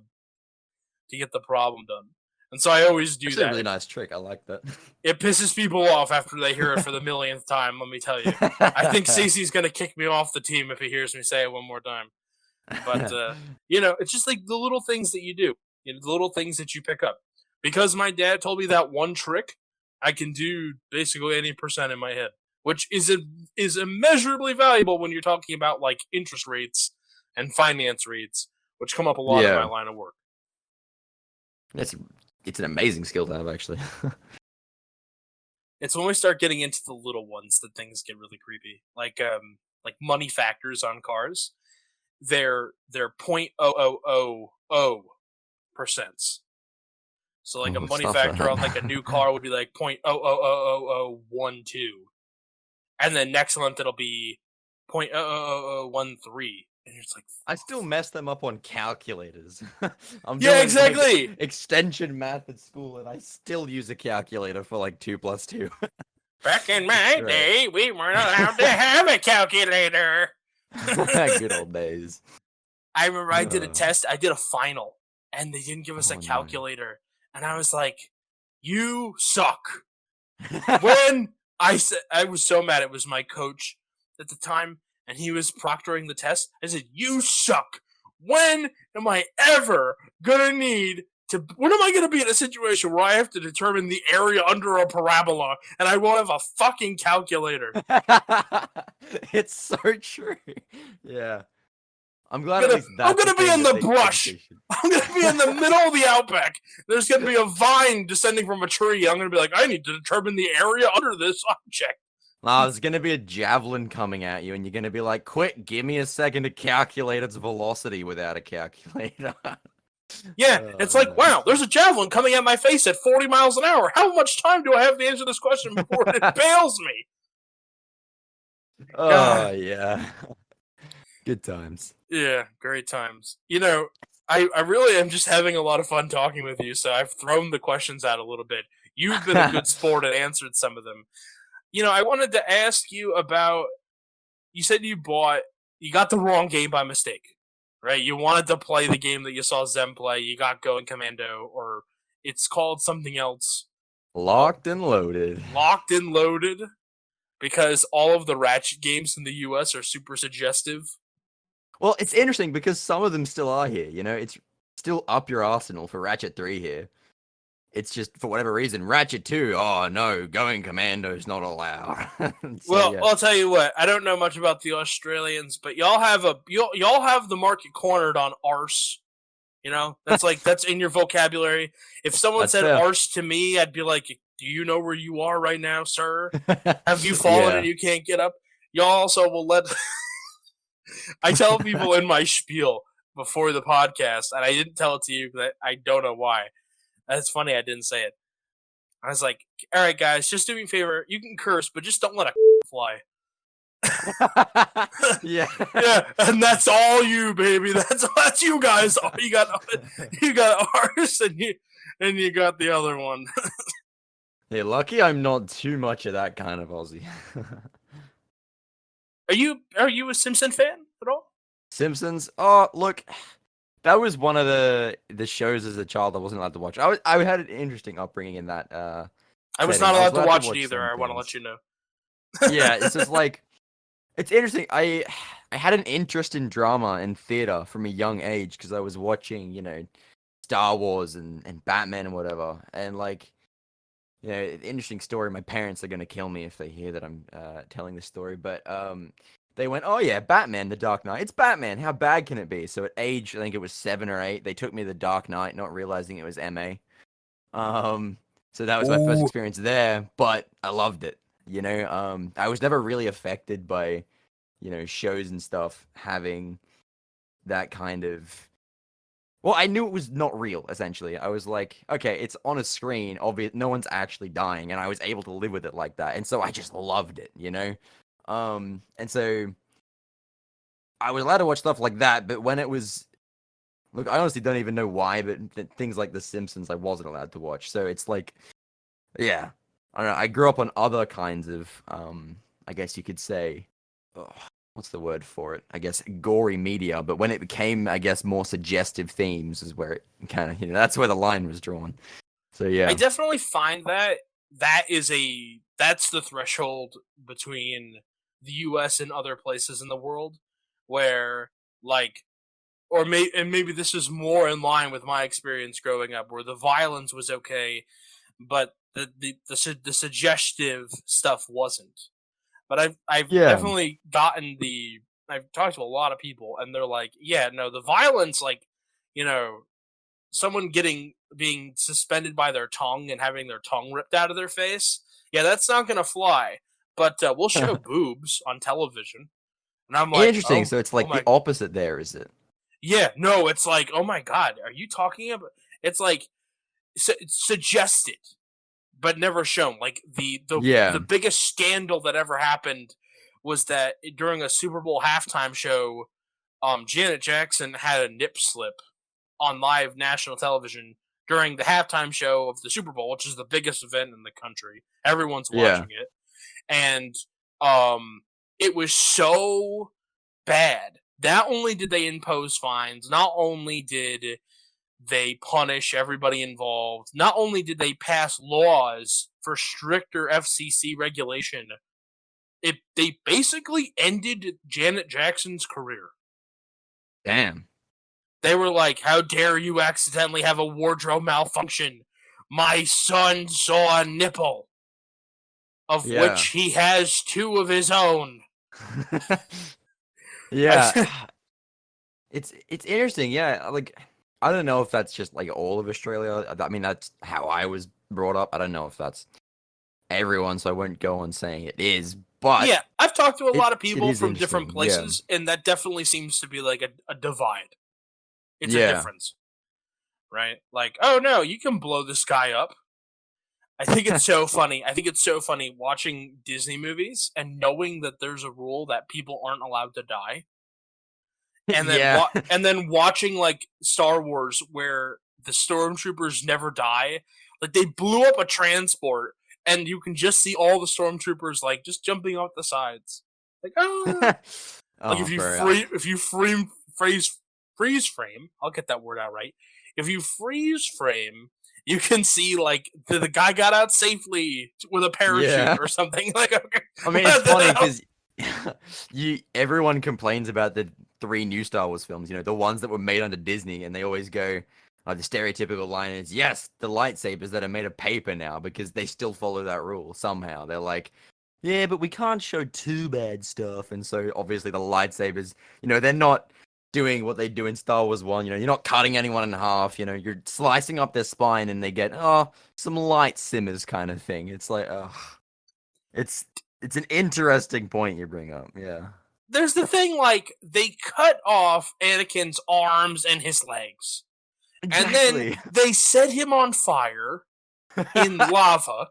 problem done. And so I always do Actually, a that. really nice trick. I like that. It pisses people off after they hear it for the millionth time. Let me tell you. I think Cece's gonna kick me off the team if he hears me say it one more time. But it's just like the little things that you do, the little things that you pick up. Because my dad told me that one trick, I can do basically any percent in my head, which is immeasurably valuable when you're talking about like interest rates and finance rates, which come up a lot in my Yeah, line of work. it's an amazing skill to have, actually. It's when we start getting into the little ones that things get really creepy, like money factors on cars. They're 0.0000 percents. So like a Ooh, money stop factor that. on like a new car would be like 0.0000012, and then next month it'll be 0.00013, and it's like I still mess them up on calculators. I'm yeah, doing exactly. like, extension math at school, and I still use a calculator for like 2 + 2. Back in my day, we weren't allowed to have a calculator. Good old days. I remember I did a test. I did a final, and they didn't give us a no. calculator, and I was like, "You suck." When I was so mad. It was my coach at the time, and he was proctoring the test. I said, "You suck." When am I ever gonna need to? When am I gonna be in a situation where I have to determine the area under a parabola, and I won't have a fucking calculator? It's so true. Yeah. I'm glad at least that's I'm gonna be in the brush. I'm gonna be in the middle of the outback. There's gonna be a vine descending from a tree. I'm gonna be like, I need to determine the area under this object. There's gonna be a javelin coming at you, and you're gonna be like, "Quick, give me a second to calculate its velocity without a calculator." Yeah, it's like, wow, there's a javelin coming at my face at 40 miles an hour. How much time do I have to answer this question before it impales me? Oh, yeah. Good times. Yeah, great times. You know, I really am just having a lot of fun talking with you, so I've thrown the questions out a little bit. You've been a good sport and answered some of them. You know, I wanted to ask you about, you said you got the wrong game by mistake, right? You wanted to play the game that you saw Zem play, you got Going Commando, or it's called something else. Locked and loaded. Locked and loaded, because all of the Ratchet games in the US are super suggestive. Well, it's interesting because some of them still are here, you know? It's still up your arsenal for Ratchet 3 here. It's just, for whatever reason, Ratchet 2, oh no, Going Commando's not allowed. Well, yeah. I'll tell you what, I don't know much about the Australians, but y'all have the market cornered on arse. You know? That's in your vocabulary. If someone said arse to me, I'd be like, do you know where you are right now, sir? Have you fallen and you can't get up? Y'all also will let... I tell people in my spiel before the podcast, and I didn't tell it to you because I don't know why. That's funny I didn't say it. I was like, all right, guys, just do me a favor. You can curse, but just don't let a fly. Yeah. Yeah, and that's all you, baby. That's you guys. You got ours, and you got the other one. Hey, lucky I'm not too much of that kind of Aussie. Are you a Simpson fan at all? Simpsons? Oh, look, that was one of the shows as a child I wasn't allowed to watch. I had an interesting upbringing in that. I was not allowed to watch it either. I want to let you know. Yeah, it's just like, it's interesting. I had an interest in drama and theater from a young age because I was watching, you know, Star Wars and Batman and whatever. And like, you know, interesting story. My parents are gonna kill me if they hear that I'm telling this story, but they went, "Oh yeah, Batman, The Dark Knight. It's Batman. How bad can it be?" So at age, I think it was 7 or 8, they took me to The Dark Knight, not realizing it was MA. So that was my first experience there, but I loved it. You know, I was never really affected by, you know, shows and stuff having that kind of. Well, I knew it was not real, essentially. I was like, okay, it's on a screen, obvious, no one's actually dying, and I was able to live with it like that. And so I just loved it, you know? And so I was allowed to watch stuff like that, but when it was... Look, I honestly don't even know why, but things like The Simpsons I wasn't allowed to watch. So it's like, yeah. I don't know, I grew up on other kinds of, I guess you could say... what's the word for it? I guess gory media, but when it became, I guess, more suggestive themes is where it kind of, you know, that's where the line was drawn. So yeah, I definitely find that's the threshold between the U.S. and other places in the world, where like, maybe this is more in line with my experience growing up, where the violence was okay, but the suggestive stuff wasn't. But I've definitely I've talked to a lot of people, and they're like, yeah, no, the violence, like, you know, someone being suspended by their tongue and having their tongue ripped out of their face, yeah, that's not gonna fly. But we'll show boobs on television, and I'm like, interesting. So it's like the opposite there, is it? Yeah, no, it's like, oh my god, are you talking about? It's like suggested, but never shown. Like the biggest scandal that ever happened was that during a Super Bowl halftime show, Janet Jackson had a nip slip on live national television during the halftime show of the Super Bowl, which is the biggest event in the country. Everyone's watching it. And it was so bad. Not only did they impose fines, not only did they punish everybody involved, not only did they pass laws for stricter FCC regulation, they basically ended Janet Jackson's career. Damn. They were like, how dare you accidentally have a wardrobe malfunction? My son saw a nipple, of which he has 2 of his own. It's interesting, like, I don't know if that's just like all of Australia. I mean, that's how I was brought up. I don't know if that's everyone, so I won't go on saying it is. But yeah, I've talked to a lot of people from different places, and that definitely seems to be like a divide. It's a difference, right? Like, oh no, you can blow this guy up. I think it's so funny. I think it's so funny watching Disney movies and knowing that there's a rule that people aren't allowed to die. And then and then watching like Star Wars where the stormtroopers never die. Like they blew up a transport and you can just see all the stormtroopers like just jumping off the sides. Like like if you freeze frame, I'll get that word out right. If you freeze frame, you can see like the guy got out safely with a parachute or something. Like, okay. I mean, it's funny because everyone complains about the 3 new Star Wars films. You know, the ones that were made under Disney, and they always go, the stereotypical line is, "Yes, the lightsabers that are made of paper now," because they still follow that rule somehow. They're like, "Yeah, but we can't show too bad stuff," and so obviously the lightsabers, you know, they're not doing what they do in Star Wars 1, you know, you're not cutting anyone in half, you know, you're slicing up their spine and they get, some light simmers kind of thing. It's like, it's an interesting point you bring up, yeah. There's the thing, like, they cut off Anakin's arms and his legs. Exactly. And then they set him on fire in lava.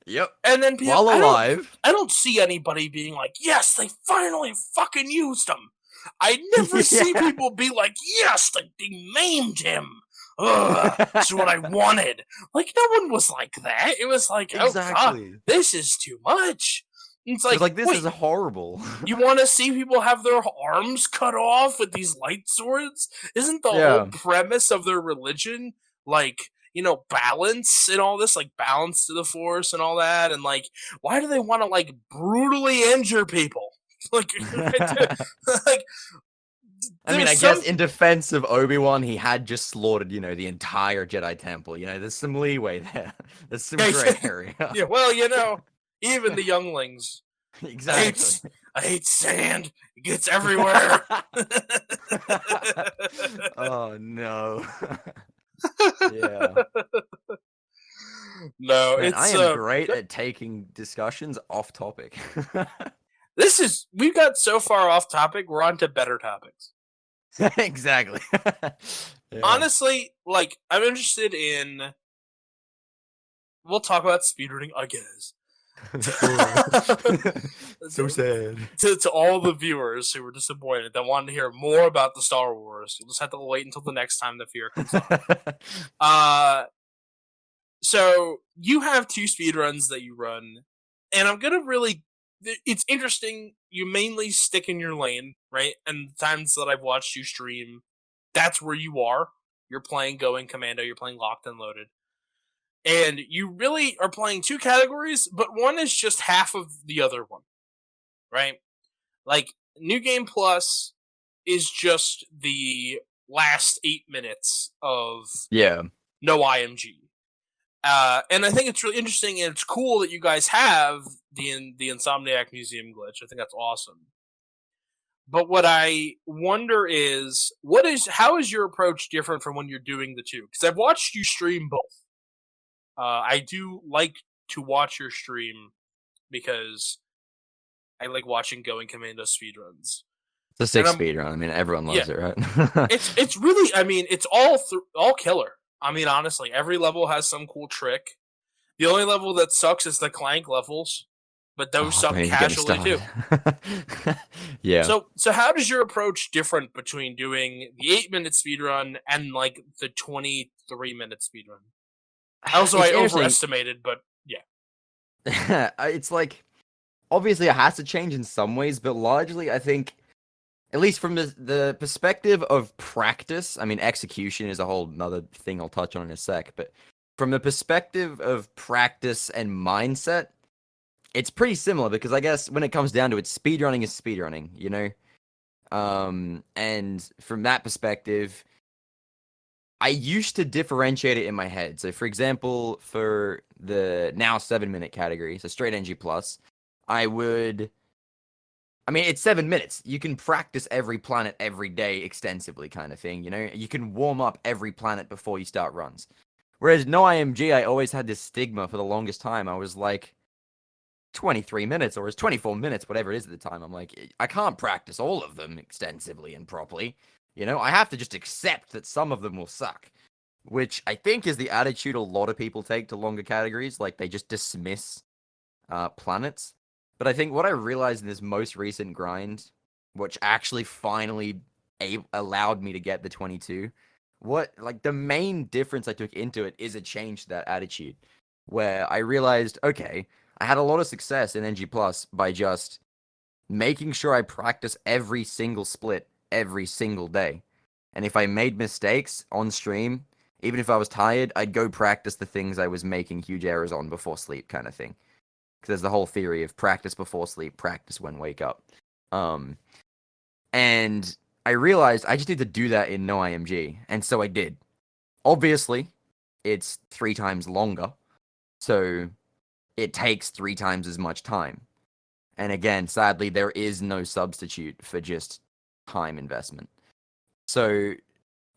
Yep. And then people, while alive. I don't see anybody being like, yes, they finally fucking used him. I never see people be like, yes, they maimed him. That's what I wanted. Like, no one was like that. It was like, oh God, this is too much. It's like this is horrible. You want to see people have their arms cut off with these light swords? Isn't the whole premise of their religion, like, you know, balance and all this, like balance to the force and all that? And like, why do they want to like brutally injure people? Like, like, I mean, I guess in defense of Obi-Wan, he had just slaughtered, you know, the entire Jedi Temple. You know, there's some leeway there. There's some gray area. Yeah, well, you know, even the younglings. Exactly. I hate sand. It gets everywhere. Oh, no. Yeah. No, Man, I am great at taking discussions off topic. We've got so far off topic, we're on to better topics. Exactly. Honestly, like, I'm interested in... We'll talk about speedrunning, I guess. So sad. To all the viewers who were disappointed that wanted to hear more about the Star Wars, you'll just have to wait until the next time the FeaR comes on. So, you have 2 speedruns that you run, and I'm gonna really... It's interesting, you mainly stick in your lane, right? And the times that I've watched you stream, that's where you are. You're playing Going Commando, you're playing Locked and Loaded. And you really are playing 2 categories, but one is just half of the other one, right? Like, New Game Plus is just the last 8 minutes of no IMG. And I think it's really interesting, and it's cool that you guys have the Insomniac Museum glitch. I think that's awesome. But what I wonder is, how is your approach different from when you're doing the 2? Because I've watched you stream both. I do like to watch your stream because I like watching Going Commando speedruns. It's a sick speedrun. I mean, everyone loves it, right? It's really, I mean, it's all killer. I mean, honestly, every level has some cool trick. The only level that sucks is the Clank levels, but those Oh, suck don't even get me casually too. started. Yeah. So how does your approach different between doing the 8-minute speedrun and like the 23-minute speedrun? Also, It's I interesting. overestimated, but yeah. It's like, obviously it has to change in some ways, but largely I think, at least from the perspective of practice, I mean, execution is a whole another thing I'll touch on in a sec, but from the perspective of practice and mindset, it's pretty similar because I guess when it comes down to it, speedrunning is speedrunning, you know? And from that perspective, I used to differentiate it in my head. So, for example, for the now 7-minute category, so straight NG plus, I would. I mean, it's 7 minutes. You can practice every planet every day extensively, kind of thing. You know, you can warm up every planet before you start runs. Whereas no IMG, I always had this stigma for the longest time. I was like, 23 minutes or it's 24 minutes, whatever it is at the time. I'm like, I can't practice all of them extensively and properly. You know, I have to just accept that some of them will suck, which I think is the attitude a lot of people take to longer categories. Like they just dismiss planets. But I think what I realized in this most recent grind, which actually finally allowed me to get the 22, what like the main difference I took into it is a change to that attitude, where I realized, okay, I had a lot of success in NG Plus by just making sure I practice every single split every single day. And if I made mistakes on stream, even if I was tired, I'd go practice the things I was making huge errors on before sleep, kind of thing. Because there's the whole theory of practice before sleep, practice when wake up. And I realized I just need to do that in no IMG. And so I did. Obviously, it's 3 times longer. So it takes 3 times as much time. And again, sadly, there is no substitute for just time investment. So,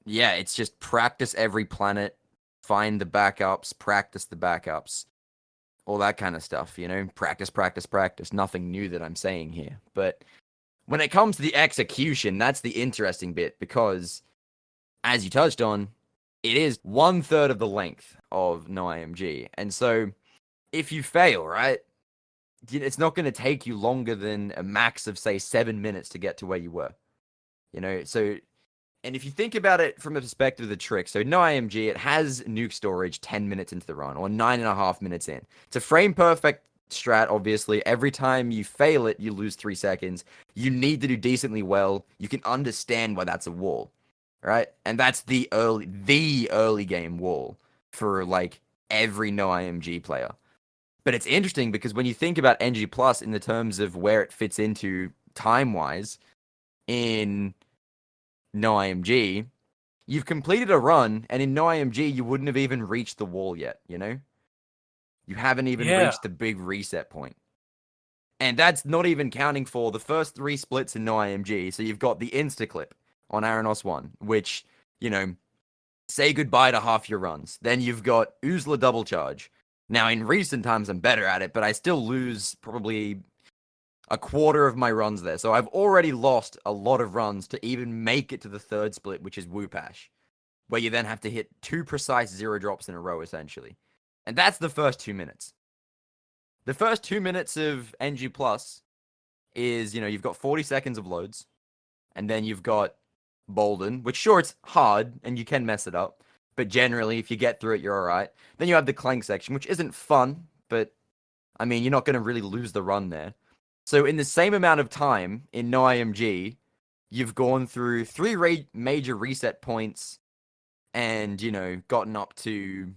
yeah, it's just practice every planet, find the backups, practice the backups, all that kind of stuff, you know? Practice, practice, practice. Nothing new that I'm saying here. But when it comes to the execution, that's the interesting bit because, as you touched on, it is 1/3 of the length of no IMG. And so, if you fail, right? It's not going to take you longer than a max of, say, 7 minutes to get to where you were. You know, so, and if you think about it from the perspective of the trick, so no IMG, it has nuke storage 10 minutes into the run, or 9.5 minutes in. It's a frame perfect strat, obviously. Every time you fail it, you lose 3 seconds. You need to do decently well. You can understand why that's a wall, right? And that's the early game wall for, like, every no IMG player. But it's interesting because when you think about NG Plus in the terms of where it fits into time-wise in no IMG, you've completed a run, and in no IMG, you wouldn't have even reached the wall yet, you know? You haven't even Yeah. reached the big reset point. And that's not even counting for the first 3 splits in no IMG. So you've got the insta-clip on Aranos 1, which, you know, say goodbye to half your runs. Then you've got Oozla double charge. Now, in recent times, I'm better at it, but I still lose probably a quarter of my runs there. So I've already lost a lot of runs to even make it to the 3rd split, which is Whoopash, where you then have to hit 2 precise 0 drops in a row, essentially. And that's the first 2 minutes. The first 2 minutes of NG Plus is, you know, you've got 40 seconds of loads, and then you've got Bolden, which sure, it's hard, and you can mess it up. But generally, if you get through it, you're all right. Then you have the Clank section, which isn't fun, but, I mean, you're not going to really lose the run there. So in the same amount of time, in no IMG, you've gone through 3 major reset points and, you know, gotten up to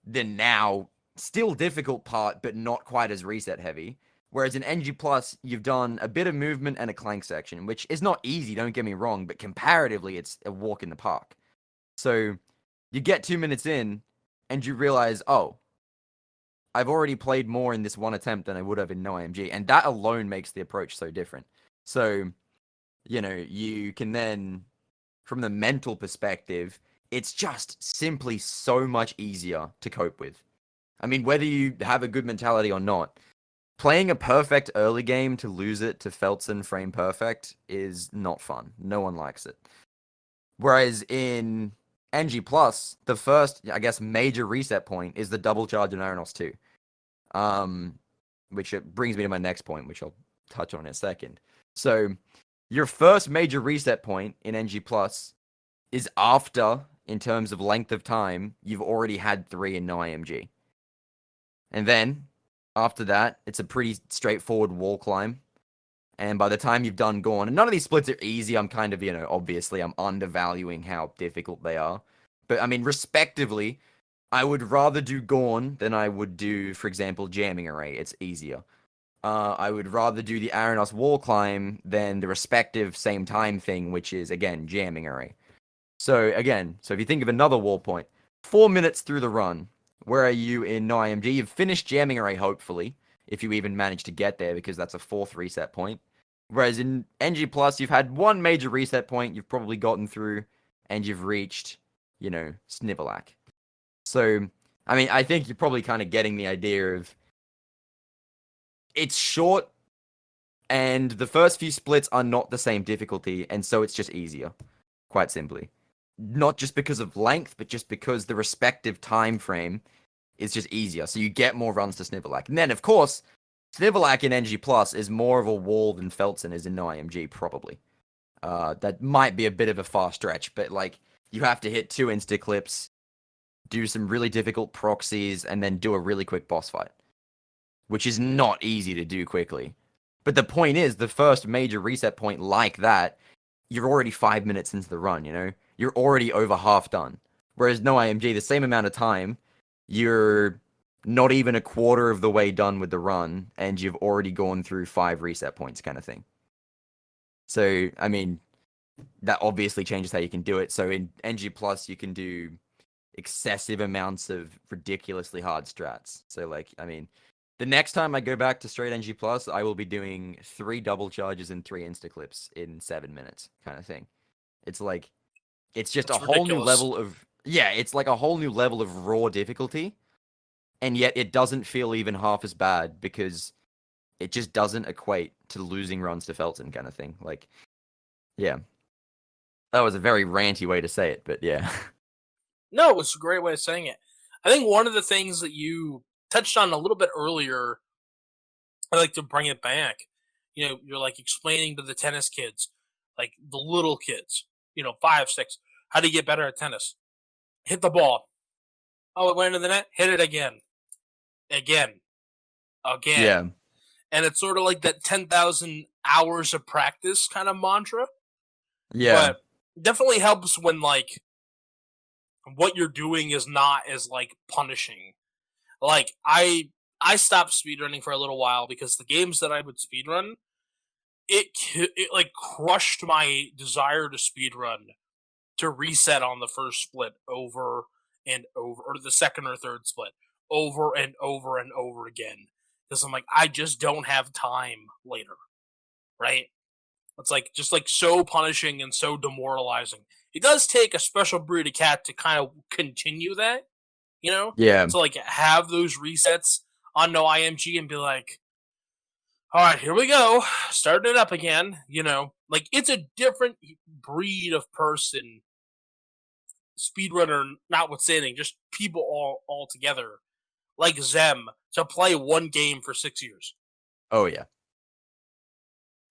the now still difficult part, but not quite as reset heavy. Whereas in NG Plus, you've done a bit of movement and a Clank section, which is not easy, don't get me wrong, but comparatively, it's a walk in the park. So you get 2 minutes in and you realize, oh, I've already played more in this one attempt than I would have in no IMG. And that alone makes the approach so different. So, you know, you can then, from the mental perspective, it's just simply so much easier to cope with. I mean, whether you have a good mentality or not, playing a perfect early game to lose it to Feltzen frame perfect is not fun. No one likes it. Whereas in NG Plus, the first, I guess, major reset point is the double charge in Aranos 2. Which it brings me to my next point, which I'll touch on in a second. So, your first major reset point in NG Plus is after, in terms of length of time, you've already had 3 and no IMG. And then, after that, it's a pretty straightforward wall climb. And by the time you've done Gorn, and none of these splits are easy, I'm kind of, obviously I'm undervaluing how difficult they are. But I mean, respectively, I would rather do Gorn than I would do, for example, Jamming Array. It's easier. I would rather do the Aranos wall climb than the respective same time thing, which is, again, Jamming Array. So if you think of another wall point, 4 minutes through the run, where are you in no IMG? You've finished Jamming Array, hopefully, if you even manage to get there, because that's a 4th reset point. Whereas in NG Plus, you've had one major reset point, you've probably gotten through, and you've reached, Snivelac. So, I mean, I think you're probably kind of getting the idea of it's short, and the first few splits are not the same difficulty, and so it's just easier, quite simply. Not just because of length, but just because the respective time frame is just easier, so you get more runs to Snivelac. And then, of course, Snivelac in NG Plus is more of a wall than Feltzen is in no IMG, probably. That might be a bit of a far stretch, but, you have to hit 2 insta-clips, do some really difficult proxies, and then do a really quick boss fight. Which is not easy to do quickly. But the point is, the first major reset point like that, you're already 5 minutes into the run, You're already over half done. Whereas no IMG, the same amount of time, you're not even a quarter of the way done with the run, and you've already gone through 5 reset points kind of thing. So, I mean, that obviously changes how you can do it. So in NG Plus, you can do excessive amounts of ridiculously hard strats. So, the next time I go back to straight NG Plus, I will be doing 3 double charges and 3 insta-clips in 7 minutes kind of thing. It's it's just That's a whole new ridiculous. level of... Yeah, it's like a whole new level of raw difficulty, and yet it doesn't feel even half as bad because it just doesn't equate to losing runs to Feltzen kind of thing. Yeah. That was a very ranty way to say it, but yeah. No, it's a great way of saying it. I think one of the things that you touched on a little bit earlier, I like to bring it back. You're explaining to the tennis kids, the little kids, 5, 6, how do you get better at tennis? Hit the ball. Oh, it went into the net. Hit it again. Again. Yeah. And it's sort of like that 10,000 hours of practice kind of mantra. Yeah. But definitely helps when, what you're doing is not as, punishing. I stopped speedrunning for a little while because the games that I would speedrun, it crushed my desire to speedrun to reset on the first split over and over, or the second or third split over and over and over again. Because I'm I just don't have time later, right? It's just so punishing and so demoralizing. It does take a special breed of cat to kind of continue that, Yeah. to have those resets on no IMG and be like, all right, here we go, starting it up again. It's a different breed of person, speedrunner notwithstanding, just people all together, like Zem, to play one game for 6 years. Oh yeah.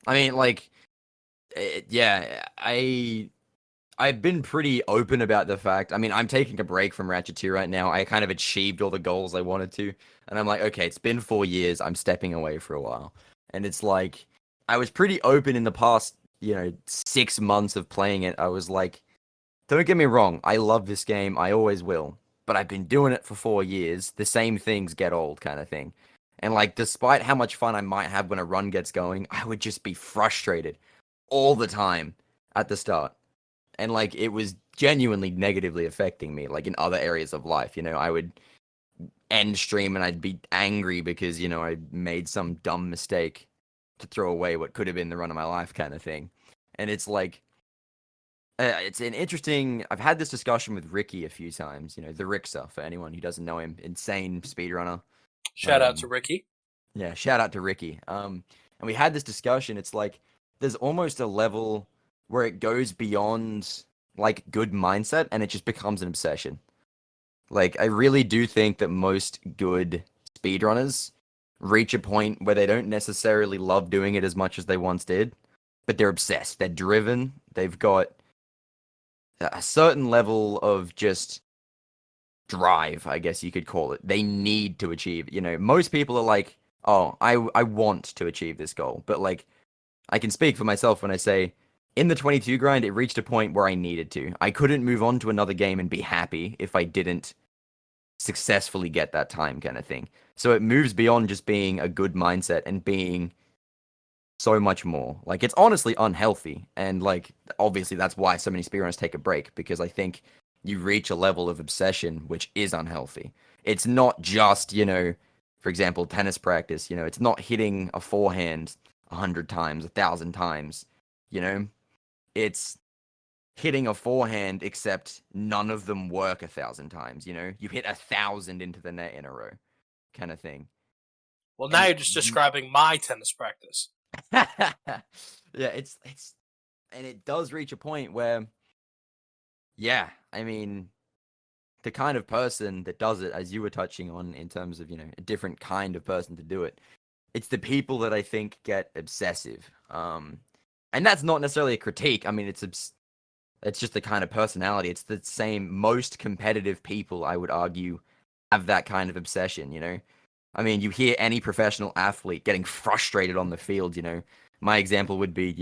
I mean, yeah, I've been pretty open about the fact. I mean, I'm taking a break from Ratchet 2 right now. I kind of achieved all the goals I wanted to, and I'm like, okay, it's been 4 years. I'm stepping away for a while, and it's I was pretty open in the past, 6 months of playing it. I was like, don't get me wrong, I love this game. I always will, but I've been doing it for 4 years. The same things get old, kind of thing. And despite how much fun I might have when a run gets going, I would just be frustrated all the time at the start. And it was genuinely negatively affecting me, in other areas of life. I would end stream and I'd be angry because, I made some dumb mistake to throw away what could have been the run of my life kind of thing. And it's it's an interesting... I've had this discussion with Ricky a few times, the Rixer, for anyone who doesn't know him, insane speedrunner. Shout out to Ricky. Yeah, shout out to Ricky. And we had this discussion. It's there's almost a level where it goes beyond like good mindset and it just becomes an obsession. Like I really do think that most good speedrunners reach a point where they don't necessarily love doing it as much as they once did, but they're obsessed. They're driven. They've got a certain level of just drive, I guess you could call it. They need to achieve. Most people are like, "Oh, I want to achieve this goal." But like I can speak for myself when I say in the 22 grind it reached a point where I needed to. I couldn't move on to another game and be happy if I didn't successfully get that time kind of thing. So it moves beyond just being a good mindset and being so much more. Like it's honestly unhealthy, and like obviously that's why so many speedrunners take a break, because I think you reach a level of obsession which is unhealthy. It's not just, for example, tennis practice, it's not hitting a forehand 100 times, 1,000 times, it's hitting a forehand except none of them work 1,000 times, you hit 1,000 into the net in a row kind of thing. Well, now you're just describing my tennis practice. Yeah, it's and it does reach a point where, yeah, I mean, the kind of person that does it, as you were touching on in terms of, a different kind of person to do it, it's the people that I think get obsessive. And that's not necessarily a critique. I mean, it's just the kind of personality. It's the same. Most competitive people, I would argue, have that kind of obsession, I mean, you hear any professional athlete getting frustrated on the field, My example would be,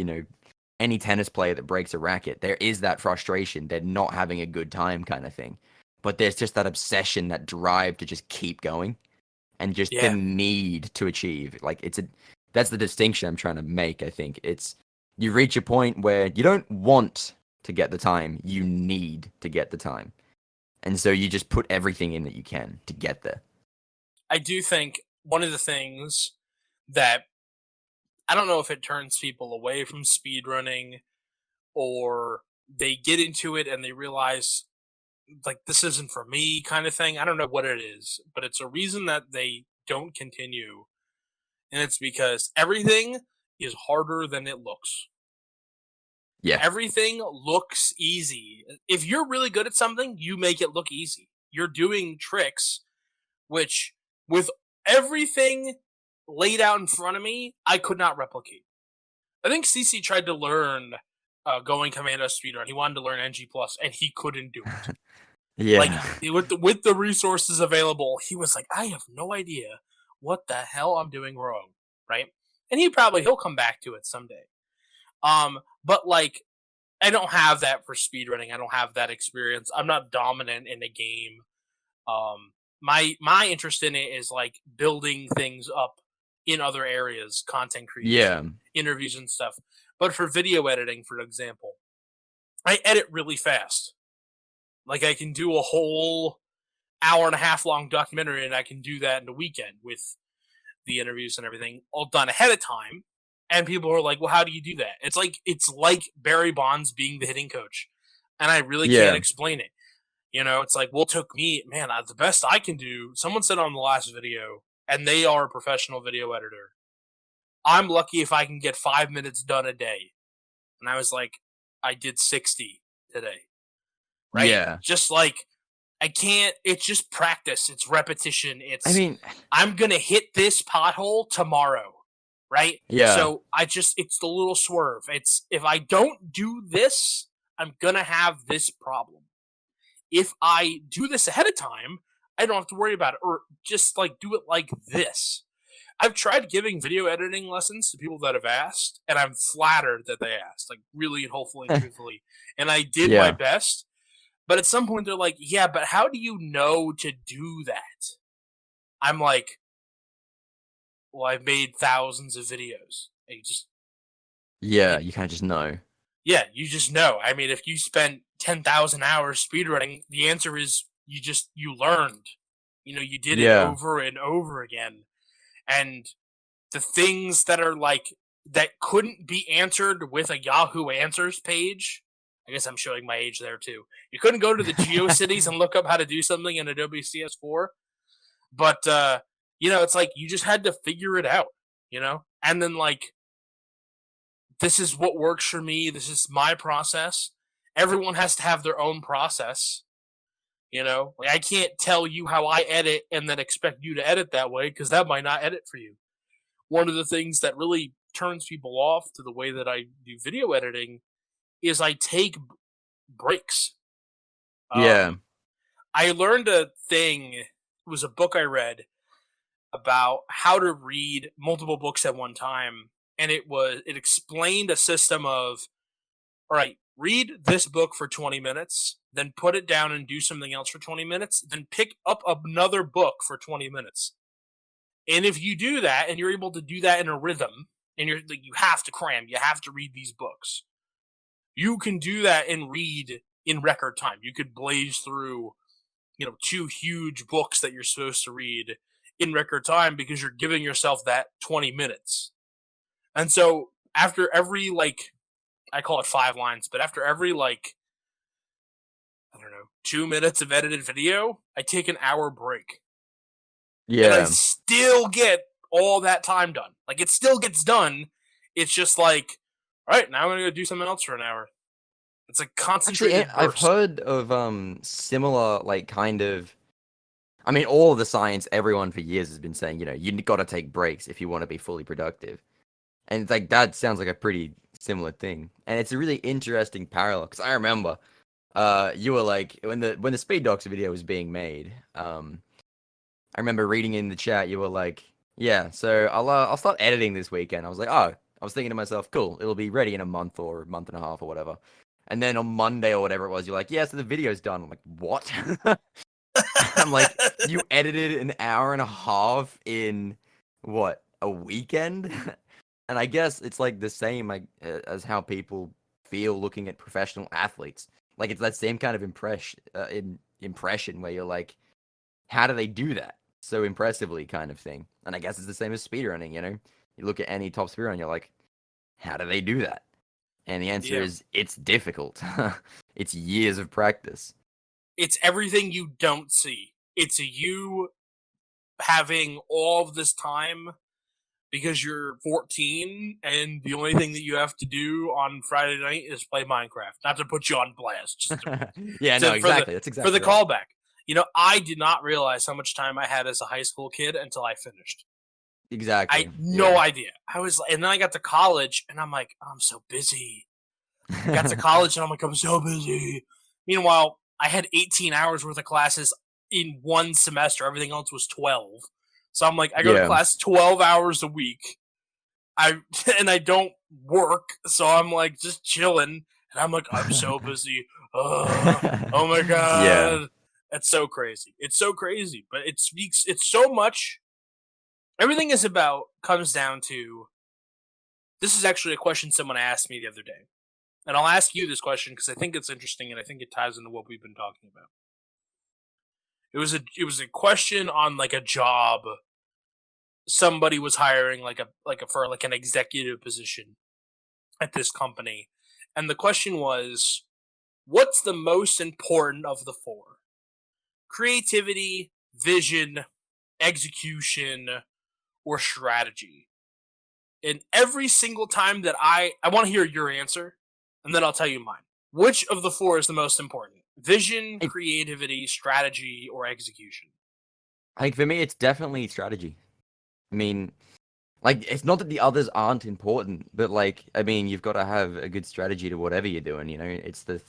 any tennis player that breaks a racket. There is that frustration. They're not having a good time kind of thing. But there's just that obsession, that drive to just keep going and just the need to achieve. Like that's the distinction I'm trying to make, I think. It's you reach a point where you don't want to get the time, you need to get the time. And so you just put everything in that you can to get there. I do think one of the things that I don't know if it turns people away from speedrunning or they get into it and they realize like this isn't for me kind of thing. I don't know what it is, but it's a reason that they don't continue. And it's because everything is harder than it looks. Yeah. Everything looks easy. If you're really good at something, you make it look easy. You're doing tricks, which with everything laid out in front of me, I could not replicate. I think CC tried to learn going commando speedrun. He wanted to learn NG+, and he couldn't do it. Yeah. Like, with the resources available, he was like, I have no idea what the hell I'm doing wrong, right? And he'll come back to it someday. But like, I don't have that for speedrunning. I don't have that experience. I'm not dominant in a game. My interest in it is like building things up in other areas, content creation, interviews and stuff. But for video editing, for example, I edit really fast. Like I can do a whole hour and a half long documentary, and I can do that in a weekend with the interviews and everything all done ahead of time. And people are like, well, how do you do that? It's like Barry Bonds being the hitting coach. And I really can't explain it. It's like, well, it took me, man, the best I can do, someone said on the last video, and they are a professional video editor, I'm lucky if I can get 5 minutes done a day. And I was like, I did 60 today. Right? Yeah. Just like, I can't, it's just practice. It's repetition. I'm going to hit this pothole tomorrow. Right? Yeah. So it's the little swerve. It's, if I don't do this, I'm going to have this problem. If I do this ahead of time, I don't have to worry about it. Or just like do it like this. I've tried giving video editing lessons to people that have asked, and I'm flattered that they asked, like really and hopefully and truthfully. And I did my best. But at some point they're like, yeah, but how do you know to do that? I'm like, well, I've made thousands of videos. And you kind of just know. Yeah, you just know. I mean, if you spent 10,000 hours speedrunning, the answer is you learned. You did it over and over again. And the things that are like, that couldn't be answered with a Yahoo Answers page, I guess I'm showing my age there too. You couldn't go to the GeoCities and look up how to do something in Adobe CS4. But, it's like you just had to figure it out, And then like, this is what works for me. This is my process. everyone has to have their own process. You know, like I can't tell you how I edit and then expect you to edit that way because that might not edit for you. One of the things that really turns people off to the way that I do video editing is I take breaks. Yeah. I learned a thing. It was a book I read about how to read multiple books at one time, and it explained a system of, all right, read this book for 20 minutes, then put it down and do something else for 20 minutes, then pick up another book for 20 minutes. And if you do that and you're able to do that in a rhythm, and you're like, you have to cram, you have to read these books, you can do that and read in record time. You could blaze through, 2 huge books that you're supposed to read in record time because you're giving yourself that 20 minutes. And so after every, I call it 5 lines, but after every, 2 minutes of edited video, I take an hour break. Yeah. And I still get all that time done. Like, it still gets done. It's just like, all right, now I'm going to go do something else for an hour. It's a concentrated burst. I've heard of similar, kind of... I mean, all of the science, everyone for years has been saying, you got to take breaks if you want to be fully productive. And it's like, that sounds like a pretty similar thing. And it's a really interesting parallel, because I remember you were like, when the Speed Docs video was being made, I remember reading in the chat, you were like, yeah, so I'll start editing this weekend. I was like, oh, I was thinking to myself, cool, it'll be ready in a month or a month and a half or whatever. And then on Monday or whatever it was, you're like, yeah, so the video's done. I'm like, what? I'm like, you edited an hour and a half in, what, a weekend? And I guess it's like the same as how people feel looking at professional athletes. Like, it's that same kind of impression where you're like, how do they do that so impressively, kind of thing? And I guess it's the same as speedrunning, You look at any top speedrun, you're like, how do they do that? And the answer is, it's difficult. It's years of practice. It's everything you don't see. It's you having all of this time because you're 14 and the only thing that you have to do on Friday night is play Minecraft. Not to put you on blast. Just to, exactly. That's exactly for the right. callback. I did not realize how much time I had as a high school kid until I finished. Exactly. I had no idea. And then I got to college and I'm like, oh, I'm so busy. I got to college and I'm like, I'm so busy. Meanwhile, I had 18 hours worth of classes in one semester. Everything else was 12. So I'm like, I go to class 12 hours a week. And I don't work. So I'm like just chilling. And I'm like, I'm so busy. Oh my God. Yeah. That's so crazy. It's so crazy. But it's so much. Everything comes down to, this is actually a question someone asked me the other day. And I'll ask you this question because I think it's interesting and I think it ties into what we've been talking about. It was a question on a job somebody was hiring for an executive position at this company. And the question was, what's the most important of the 4? Creativity, vision, execution, or strategy? And every single time that I want to hear your answer, and then I'll tell you mine. Which of the 4 is the most important? Vision, creativity, strategy, or execution? I think for me, it's definitely strategy. I mean, it's not that the others aren't important, but you've got to have a good strategy to whatever you're doing, It's the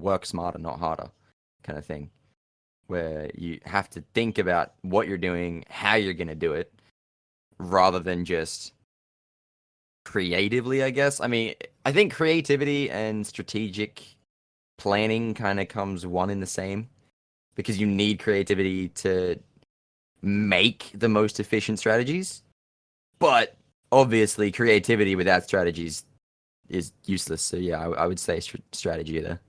work smarter, not harder kind of thing, where you have to think about what you're doing, how you're going to do it, rather than just creatively, I guess. I mean, I think creativity and strategic planning kind of comes one in the same, because you need creativity to make the most efficient strategies. But obviously, creativity without strategies is useless. So yeah, I would say strategy there.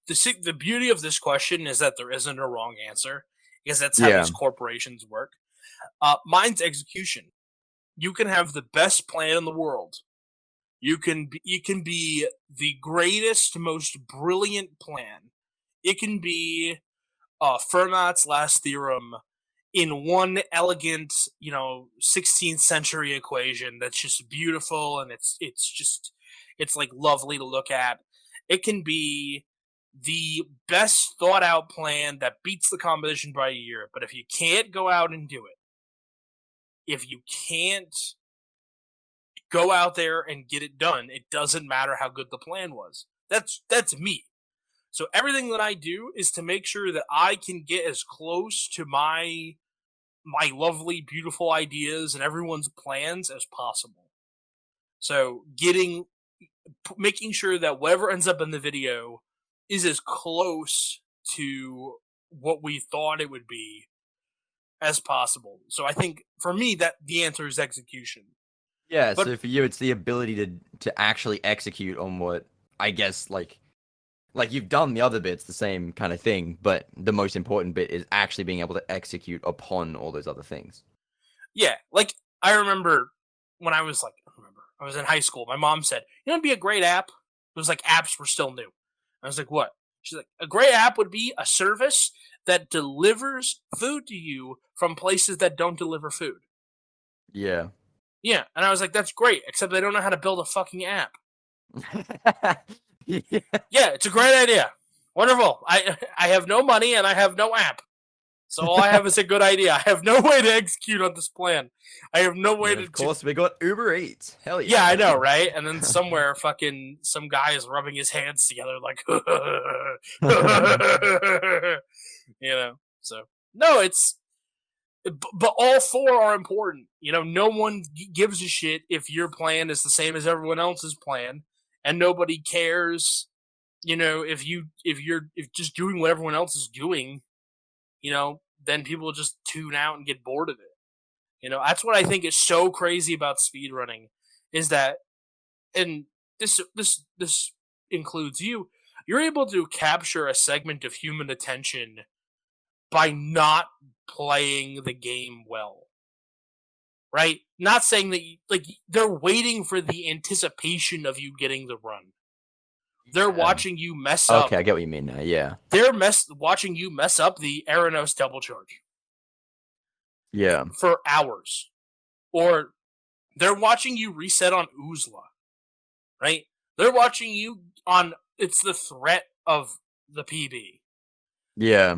The beauty of this question is that there isn't a wrong answer, because that's how these corporations work. Mine's execution. You can have the best plan in the world. You can be the greatest, most brilliant plan. It can be Fermat's last theorem in one elegant, 16th century equation that's just beautiful and it's lovely to look at. It can be the best thought out plan that beats the competition by a year. But if you can't go out and do it, if you can't go out there and get it done, it doesn't matter how good the plan was. That's me. So everything that I do is to make sure that I can get as close to my lovely, beautiful ideas and everyone's plans as possible. So making sure that whatever ends up in the video is as close to what we thought it would be as possible. So I think for me that the answer is execution. Yeah, so for you it's the ability to actually execute on what I guess like you've done the other bits, the same kind of thing, but the most important bit is actually being able to execute upon all those other things. Yeah, like I remember when I was in high school, my mom said, "You know, it'd be a great app." It was like apps were still new. I was like, "What?" She's like, "A great app would be a service that delivers food to you from places that don't deliver food." Yeah. Yeah, and I was like, "That's great," except they don't know how to build a fucking app. Yeah, it's a great idea. Wonderful. I have no money and I have no app. So all I have is a good idea. I have no way to execute on this plan. I have no way to. Of course, we got Uber Eats. Hell yeah. Yeah, I know, right? And then somewhere, fucking some guy is rubbing his hands together, like, So no, but all four are important. No one gives a shit if your plan is the same as everyone else's plan, and nobody cares. If you're just doing what everyone else is doing, then people just tune out and get bored of it. That's what I think is so crazy about speedrunning, is that, and this includes you're able to capture a segment of human attention by not playing the game well. Right? Not saying that they're waiting for the anticipation of you getting the run. They're watching you mess up. Okay, I get what you mean now, yeah. They're watching you mess up the Aranos double charge. Yeah. For hours. Or they're watching you reset on Uzla. Right? They're watching you on it's the threat of the PB. Yeah.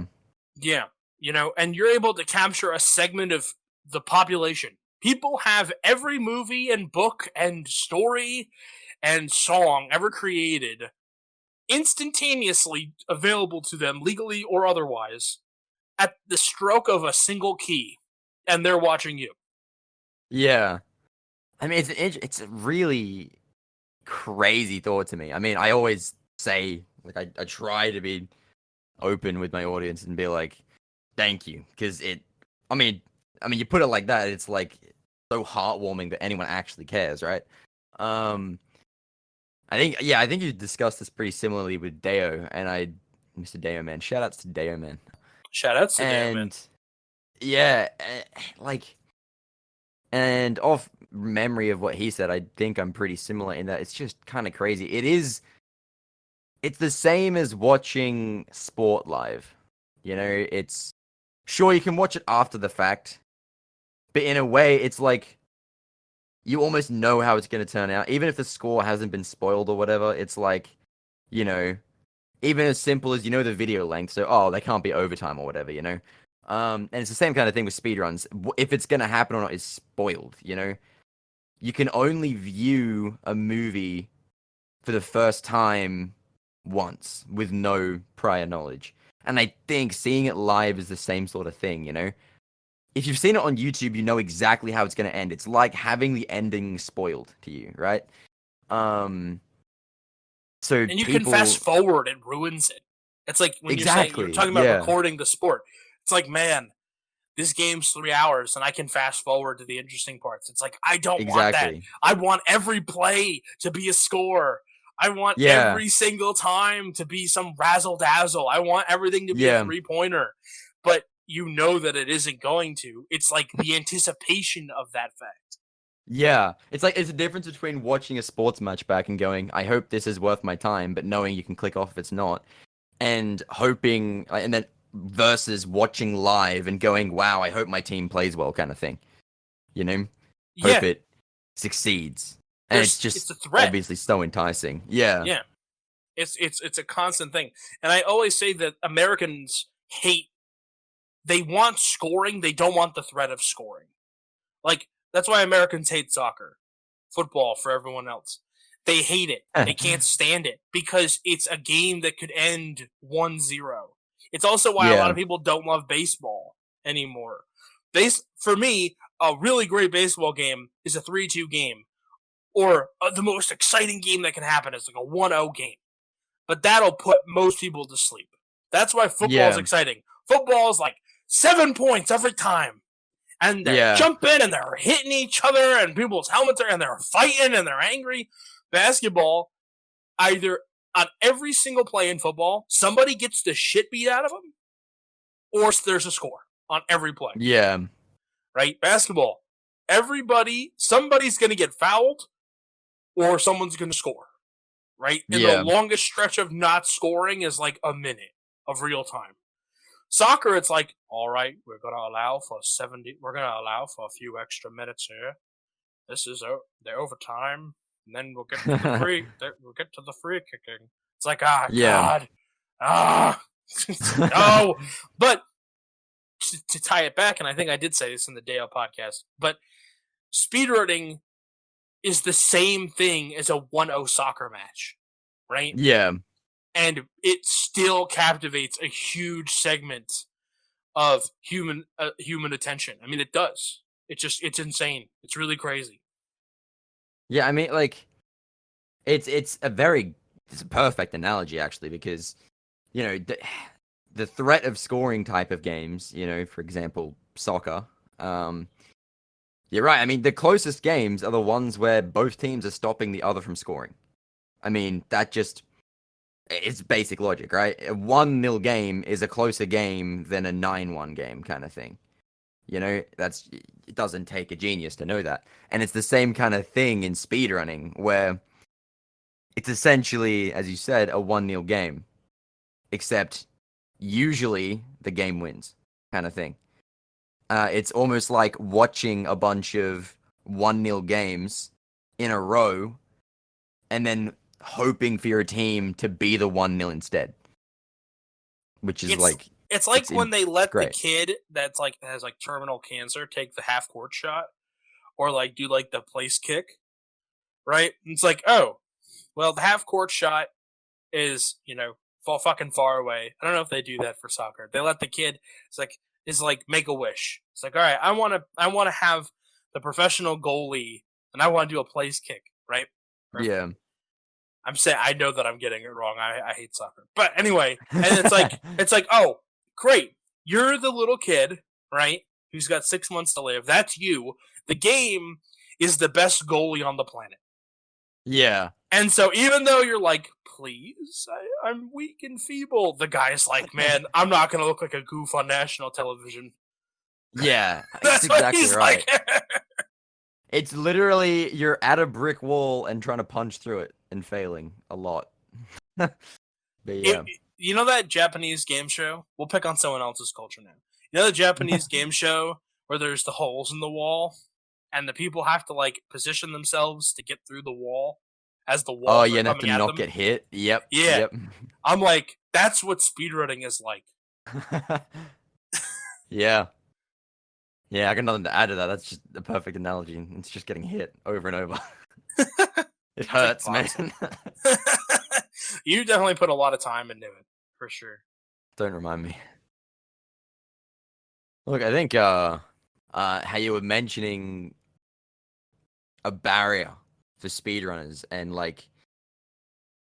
Yeah. And you're able to capture a segment of the population. People have every movie and book and story and song ever created instantaneously available to them, legally or otherwise, at the stroke of a single key, and they're watching you. Yeah. I mean, it's a really crazy thought to me. I mean, I always say, like, I try to be open with my audience and be like, thank you, because I mean, you put it like that, it's like so heartwarming that anyone actually cares, right? I think you discussed this pretty similarly with Deo, and Mr. Deo Man. Shoutouts to Deo Man. Shoutouts to Deo Man. Yeah, and off memory of what he said, I think I'm pretty similar in that it's just kind of crazy. It's the same as watching sport live. It's sure you can watch it after the fact, but in a way, it's like you almost know how it's going to turn out. Even if the score hasn't been spoiled or whatever, it's like, even as simple as, the video length. So, they can't be overtime or whatever, And it's the same kind of thing with speedruns. If it's going to happen or not is spoiled, You can only view a movie for the first time once with no prior knowledge. And I think seeing it live is the same sort of thing, If you've seen it on YouTube, you know exactly how it's going to end. It's like having the ending spoiled to you, right? And you can fast forward, it ruins it. It's like when you're talking about recording the sport. It's like, man, this game's 3 hours and I can fast forward to the interesting parts. It's like, I don't want that. I want every play to be a score. I want every single time to be some razzle dazzle. I want everything to be a 3-pointer. But you know that it isn't going to. It's like the anticipation of that fact. Yeah. It's a difference between watching a sports match back and going, I hope this is worth my time, but knowing you can click off if it's not. And hoping, and then versus watching live and going, wow, I hope my team plays well kind of thing. Hope it succeeds. And it's a threat. Obviously so enticing. Yeah. Yeah. It's a constant thing. And I always say that Americans they want scoring, they don't want the threat of scoring. Like, that's why Americans hate soccer, football for everyone else. They hate it. They can't stand it because it's a game that could end 1-0. It's also why a lot of people don't love baseball anymore. For me, a really great baseball game is a 3-2 game, or the most exciting game that can happen is like a 1-0 game. But that'll put most people to sleep. That's why football is exciting. Football is like 7 points every time. And they're jumping and they're hitting each other and people's helmets are, and they're fighting and they're angry. Basketball, either on every single play in football, somebody gets the shit beat out of them, or there's a score on every play. Yeah. Right? Basketball, somebody's going to get fouled, or someone's going to score. Right? And the longest stretch of not scoring is like a minute of real time. Soccer, it's like, all right, we're going to allow for a few extra minutes here. This is the overtime, and then we'll get to the free kicking. It's like, God. No. But to tie it back, and I think I did say this in the Dale podcast, but speedrunning is the same thing as a 1-0 soccer match, right? Yeah. And it still captivates a huge segment of human attention. I mean, it does. It's insane. It's really crazy. Yeah, I mean, like, it's a perfect analogy, actually, because, you know, the threat of scoring type of games, you know, for example, soccer, you're right. I mean, the closest games are the ones where both teams are stopping the other from scoring. I mean, it's basic logic, right? A 1-0 game is a closer game than a 9-1 game kind of thing. You know, it doesn't take a genius to know that. And it's the same kind of thing in speedrunning, where it's essentially, as you said, a 1-0 game, except usually the game wins kind of thing. It's almost like watching a bunch of 1-0 games in a row and then hoping for your team to be the 1-0 instead. Which is it's like when they let the kid that's like has like terminal cancer take the half court shot, or like do like the place kick, right? And it's like, oh, well, the half court shot is, you know, fucking far away. I don't know if they do that for soccer. They let the kid is like make a wish. It's like, all right, I want to have the professional goalie, and I want to do a place kick, right? Yeah. I'm saying, I know that I'm getting it wrong. I hate soccer, but anyway, and it's like, oh, great, you're the little kid, right? Who's got 6 months to live. That's you. The game is the best goalie on the planet. Yeah. And so even though you're like, please, I'm weak and feeble, the guy's like, man, I'm not going to look like a goof on national television. Yeah, that's exactly what he's right. Like. It's literally, you're at a brick wall and trying to punch through it and failing a lot. But yeah. You know that Japanese game show? We'll pick on someone else's culture now. You know the Japanese game show where there's the holes in the wall and the people have to like position themselves to get through the wall as the wall. Oh, yeah, and have to not get hit. Yep. Yeah. Yep. I'm like, that's what speedrunning is like. Yeah. Yeah, I got nothing to add to that. That's just the perfect analogy. It's just getting hit over and over. It hurts, man. You definitely put a lot of time into it, for sure. Don't remind me. Look, I think how you were mentioning a barrier for speedrunners, and like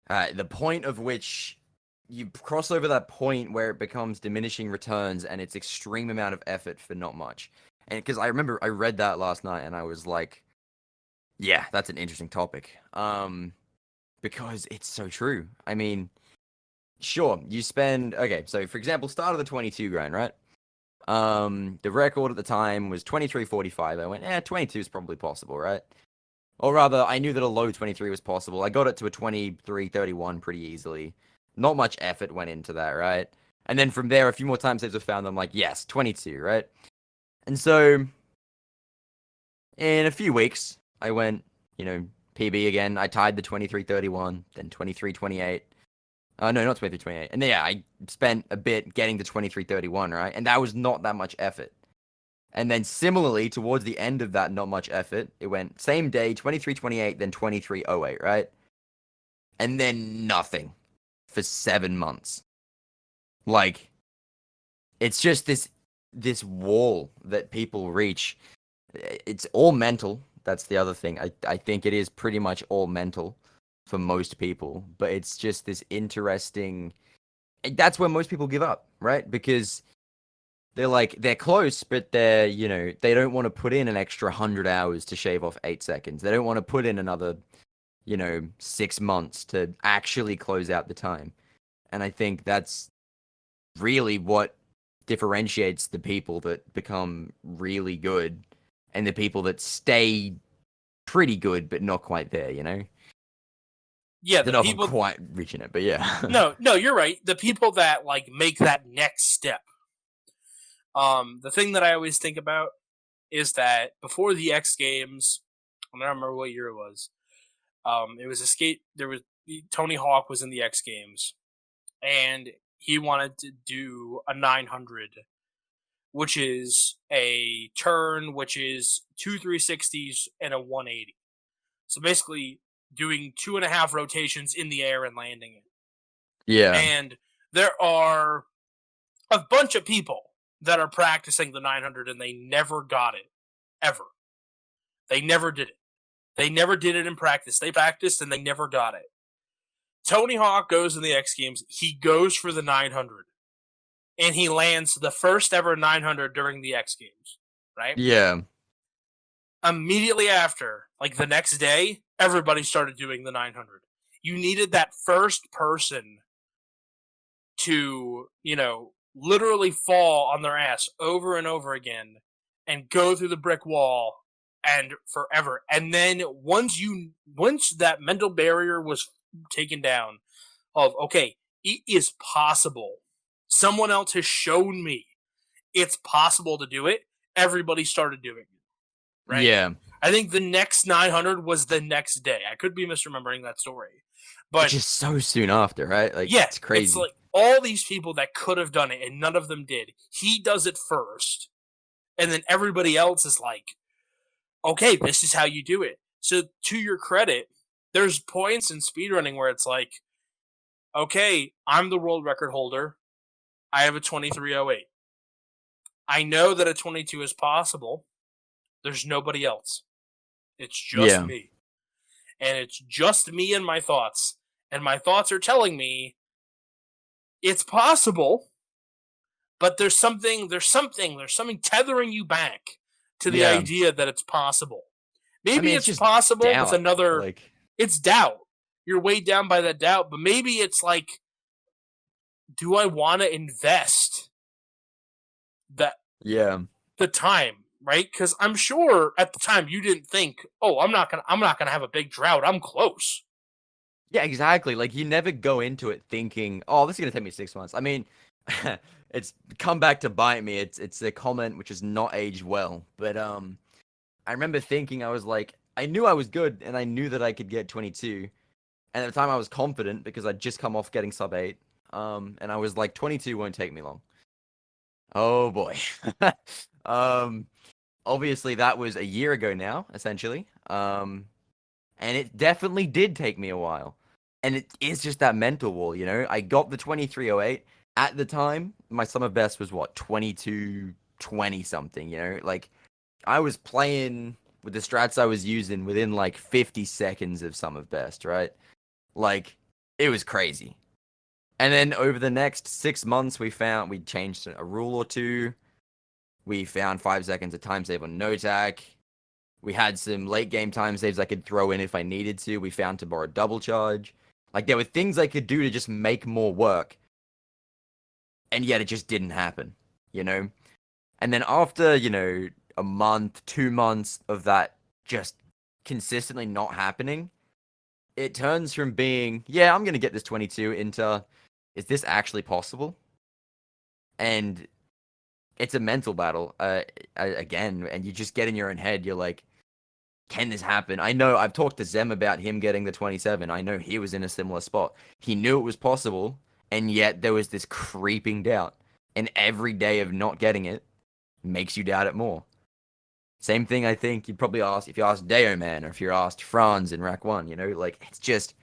the point of which you cross over that point where it becomes diminishing returns and it's extreme amount of effort for not much. And because I remember I read that last night and I was like, yeah, that's an interesting topic. Because it's so true. I mean, sure, you spend, okay, so for example, start of the 22 grind, right? The record at the time was 23:45. I went, 22 is probably possible, right? Or rather, I knew that a low 23 was possible. I got it to a 23:31 pretty easily. Not much effort went into that, right? And then from there, a few more time saves were found. I'm like, yes, 22, right? And so, in a few weeks, I went, PB again. I tied the 23:31, then 23:28. No, not 2328. And yeah, I spent a bit getting to 2331, right? And that was not that much effort. And then similarly, towards the end of that not much effort, it went same day, 2328, then 2308, right? And then nothing for 7 months. Like, it's just this wall that people reach. It's all mental. That's the other thing. I think it is pretty much all mental for most people, but it's just this interesting. That's when most people give up, right? Because they're close, but they don't want to put in an extra 100 hours to shave off 8 seconds. They don't want to put in another 6 months to actually close out the time. And I think that's really what differentiates the people that become really good and the people that stay pretty good but not quite there, Yeah, They're not quite reaching it, but yeah. No, you're right. The people that like make that next step. The thing that I always think about is that before the X Games, I don't remember what year it was. It was a skate. There was Tony Hawk was in the X Games, and he wanted to do a 900, which is a turn, which is 2 360s and a 180. So basically, doing 2.5 rotations in the air and landing it. Yeah. And there are a bunch of people that are practicing the 900 and they never got it. Ever. They never did it. They never did it in practice. They practiced and they never got it. Tony Hawk goes in the X Games. He goes for the 900. And he lands the first ever 900 during the X Games. Right? Yeah. Immediately after, like the next day, everybody started doing the 900. You needed that first person to, literally fall on their ass over and over again and go through the brick wall and forever. And then once that mental barrier was taken down of, okay, it is possible. Someone else has shown me it's possible to do it. Everybody started doing it. Right? Yeah. I think the next 900 was the next day. I could be misremembering that story. But just so soon after, right? Like, yeah, it's crazy. It's like all these people that could have done it and none of them did. He does it first. And then everybody else is like, okay, this is how you do it. So to your credit, there's points in speedrunning where it's like, okay, I'm the world record holder. I have a 2308. I know that a 22 is possible. There's nobody else. It's just me. And it's just me and my thoughts. And my thoughts are telling me it's possible, but there's something tethering you back to the idea that it's possible. Maybe it's possible doubt. with another. It's doubt. You're weighed down by that doubt, but maybe it's like, do I want to invest that? Yeah. The time, right? Because I'm sure at the time you didn't think, oh, I'm not gonna have a big drought. I'm close. Yeah, exactly. Like, you never go into it thinking, oh, this is gonna take me 6 months. I mean, it's come back to bite me. It's a comment which has not aged well. But I remember thinking, I was like, I knew I was good and I knew that I could get 22. And at the time I was confident because I'd just come off getting sub 8. And I was like, 22 won't take me long. Oh boy. Obviously that was a year ago now, essentially. And it definitely did take me a while. And it is just that mental wall, I got the 2308. At the time, my sum of best was what, 2220 something, Like, I was playing with the strats I was using within like 50 seconds of sum of best, right? Like, it was crazy. And then over the next 6 months, we changed a rule or two. We found 5 seconds of time save on no tack. We had some late game time saves I could throw in if I needed to. We found to borrow double charge. Like, there were things I could do to just make more work. And yet it just didn't happen, And then after, a month, 2 months of that just consistently not happening, it turns from being, yeah, I'm going to get this 22 into, is this actually possible? And it's a mental battle again, and you just get in your own head. You're like, can this happen? I know I've talked to Zem about him getting the 27. I know he was in a similar spot. He knew it was possible, and yet there was this creeping doubt. And every day of not getting it makes you doubt it more. Same thing I think you'd probably ask if you asked Deo Man or if you're asked Franz in Rack 1, you know, like it's just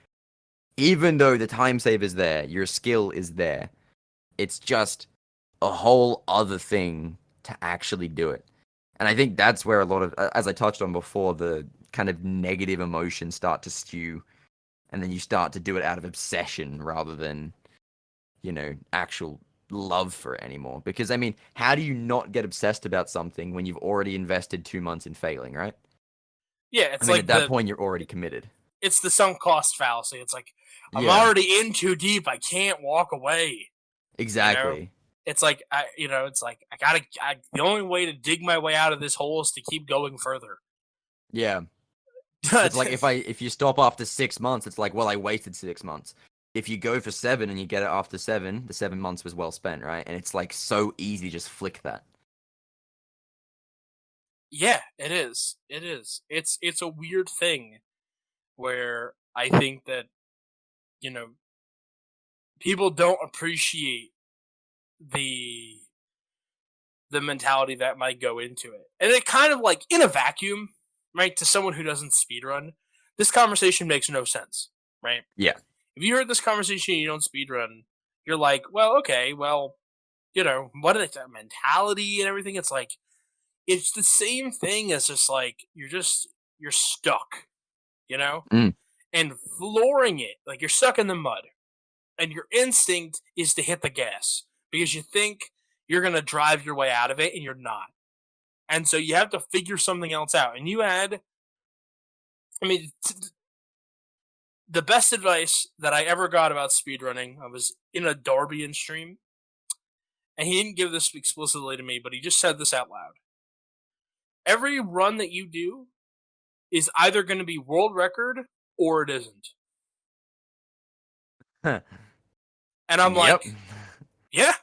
even though the time save is there, your skill is there, it's just a whole other thing to actually do it. And I think that's where a lot of, as I touched on before, the kind of negative emotions start to stew. And then you start to do it out of obsession rather than, you know, actual love for it anymore. Because, I mean, how do you not get obsessed about something when you've already invested 2 months in failing, right? Yeah, it's I mean, like at that point, you're already committed. It's the sunk cost fallacy. It's like, I'm Yeah, already in too deep. I can't walk away. exactly. You know? It's like, the only way to dig my way out of this hole is to keep going further. Yeah. It's like if you stop after 6 months, it's like, well, I wasted 6 months. If you go for 7 and you get it after 7, the 7 months was well spent, right? And it's like so easy to just flick that. Yeah, it is. It is. It's a weird thing where I think that, you know, people don't appreciate the mentality that might go into it. And it kind of like in a vacuum, right, to someone who doesn't speedrun, this conversation makes no sense, right? Yeah. If you heard this conversation and you don't speedrun, you're like, well, okay, well, you know, what is that mentality and everything? It's like it's the same thing as just like you're stuck, you know? Mm. And flooring it, like you're stuck in the mud. And your instinct is to hit the gas because you think you're going to drive your way out of it and you're not. And so you have to figure something else out. And you had, I mean, the best advice that I ever got about speedrunning, I was in a Darbian stream, and he didn't give this explicitly to me, but he just said this out loud. Every run that you do is either going to be world record or it isn't. And I'm Yep. like, yeah,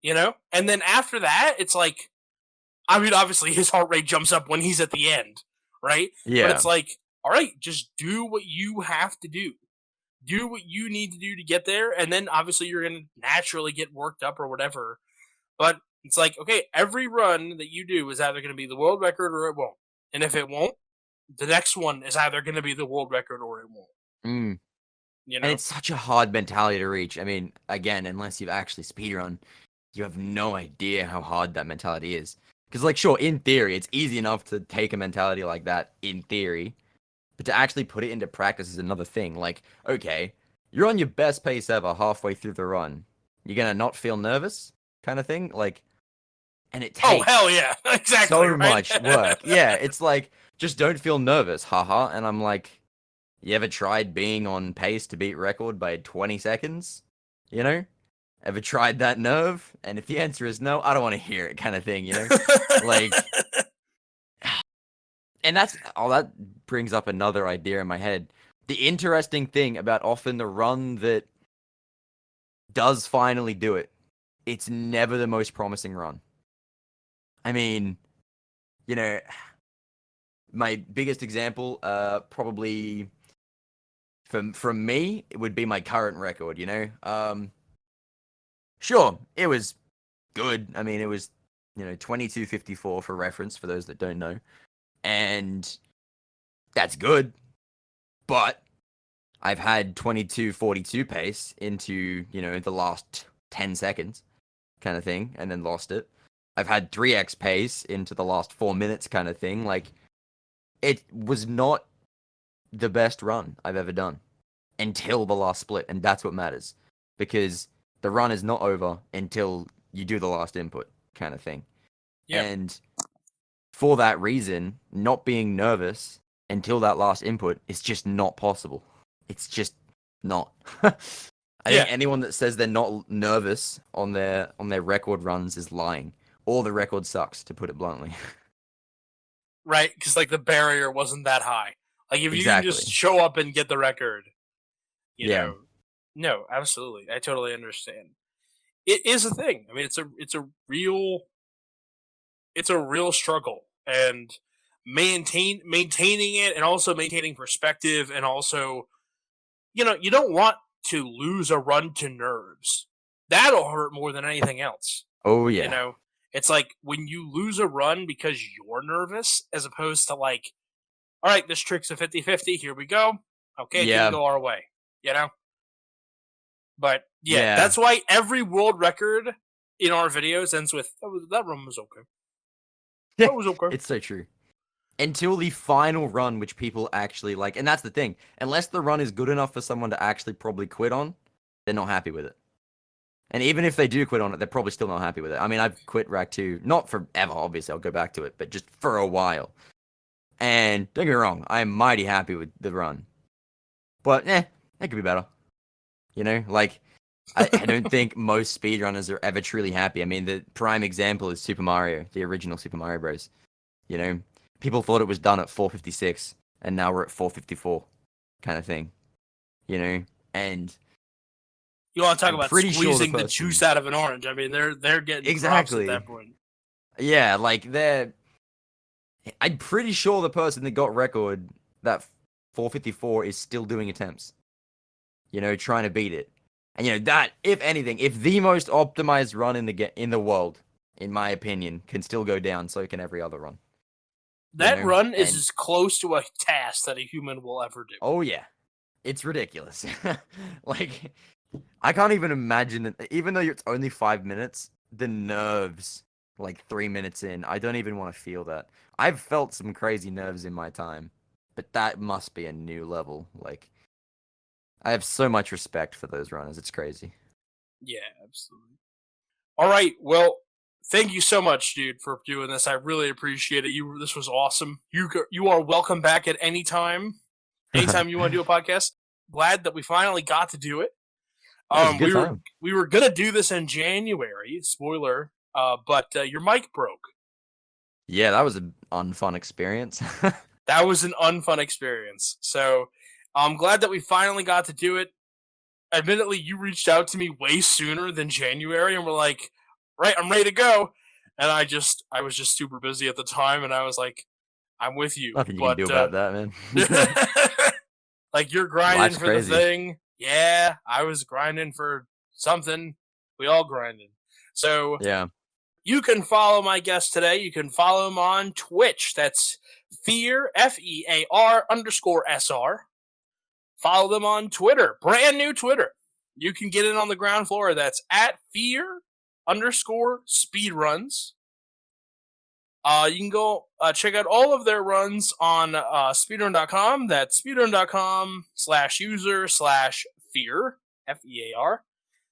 you know? And then after that, it's like, I mean, obviously his heart rate jumps up when he's at the end, right? Yeah. But it's like, all right, just do what you have to do. Do what you need to do to get there, and then obviously you're going to naturally get worked up or whatever. But it's like, okay, every run that you do is either going to be the world record or it won't. And if it won't, the next one is either going to be the world record or it won't. Mm. You know? And it's such a hard mentality to reach. I mean, again, unless you've actually speedrun, you have no idea how hard that mentality is. Because, like, sure, in theory, it's easy enough to take a mentality like that in theory, but to actually put it into practice is another thing. Like, okay, you're on your best pace ever halfway through the run. You're gonna not feel nervous, kind of thing. Like, and it takes hell yeah, exactly, so right? much work. Yeah, it's like just don't feel nervous, haha. And I'm like, you ever tried being on pace to beat record by 20 seconds? You know? Ever tried that nerve? And if the answer is no, I don't want to hear it, kind of thing, you know? Like, and that brings up another idea in my head. The interesting thing about often the run that does finally do it, it's never the most promising run. I mean, you know, my biggest example, probably from me, it would be my current record, you know? Sure, it was good. I mean, it was, you know, 22:54 for reference, for those that don't know. And that's good. But I've had 22:42 pace into, you know, the last 10 seconds kind of thing, and then lost it. I've had 3x pace into the last 4 minutes kind of thing. Like, it was not the best run I've ever done until the last split, and that's what matters. Because the run is not over until you do the last input kind of thing. Yeah. And for that reason, not being nervous until that last input is just not possible. It's just not. I think anyone that says they're not nervous on their record runs is lying. Or the record sucks, to put it bluntly. Right? Because like the barrier wasn't that high. Like if you can just show up and get the record, you know. No, absolutely. I totally understand. It is a thing. I mean, it's a real struggle, and maintaining it and also maintaining perspective, and also, you don't want to lose a run to nerves. That'll hurt more than anything else. Oh yeah. It's like when you lose a run because you're nervous, as opposed to like, all right, this trick's a 50-50, here we go. Okay, it didn't go our way, But yeah, that's why every world record in our videos ends with, that run was okay. That was okay. It's so true. Until the final run, which people actually like. And that's the thing. Unless the run is good enough for someone to actually probably quit on, they're not happy with it. And even if they do quit on it, they're probably still not happy with it. I mean, I've quit Rack 2, not forever, obviously, I'll go back to it, but just for a while. And don't get me wrong, I am mighty happy with the run. But, it could be better. Like, I don't think most speedrunners are ever truly happy. I mean, the prime example is Super Mario, the original Super Mario Bros. People thought it was done at 456, and now we're at 454, kind of thing. And you want to talk about squeezing the juice out of an orange? I mean, they're getting exactly props at that point. Yeah, like I'm pretty sure the person that got record that 454 is still doing attempts. Trying to beat it. And that, if anything, if the most optimized run in the world, in my opinion, can still go down, so can every other run. That run is as close to a task that a human will ever do. Oh yeah, it's ridiculous. Like, I can't even imagine that. Even though it's only 5 minutes, the nerves. Like 3 minutes in, I don't even want to feel that. I've felt some crazy nerves in my time, but that must be a new level. Like, I have so much respect for those runners. It's crazy. Yeah, absolutely. All right, well, thank you so much, dude, for doing this. I really appreciate it. This was awesome. You are welcome back at any time. Anytime you want to do a podcast. Glad that we finally got to do it. We were gonna do this in January. Spoiler. But your mic broke. Yeah, that was an unfun experience. That was an unfun experience. So I'm glad that we finally got to do it. Admittedly, you reached out to me way sooner than January, and we're like, right, I'm ready to go. And I was just super busy at the time, and I was like, I'm with you. Nothing you can do about that, man. Like, you're grinding for the thing. Yeah, I was grinding for something. We all grinded. So yeah. You can follow my guest today. You can follow him on Twitch. That's FeaR, FeAR _SR. Follow them on Twitter. Brand new Twitter. You can get in on the ground floor. That's at FeaR _speedruns. You can go check out all of their runs on speedrun.com. That's speedrun.com/user/FeaR, FeAR.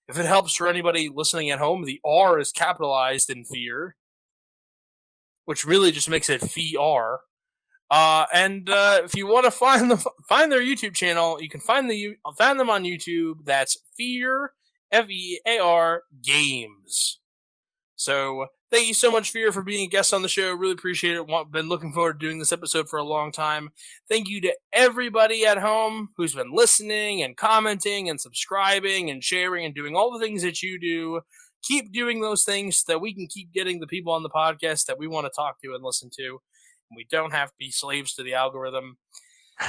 If it helps for anybody listening at home, the R is capitalized in FeaR, which really just makes it FeaR. And if you want to find their YouTube channel, you can find them on YouTube. That's FeaR, FeAR Games. So thank you so much, FeaR, for being a guest on the show. Really appreciate it. Been looking forward to doing this episode for a long time. Thank you to everybody at home who's been listening and commenting and subscribing and sharing and doing all the things that you do. Keep doing those things so that we can keep getting the people on the podcast that we want to talk to and listen to. And we don't have to be slaves to the algorithm.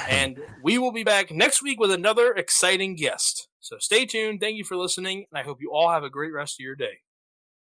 And we will be back next week with another exciting guest. So stay tuned. Thank you for listening. And I hope you all have a great rest of your day.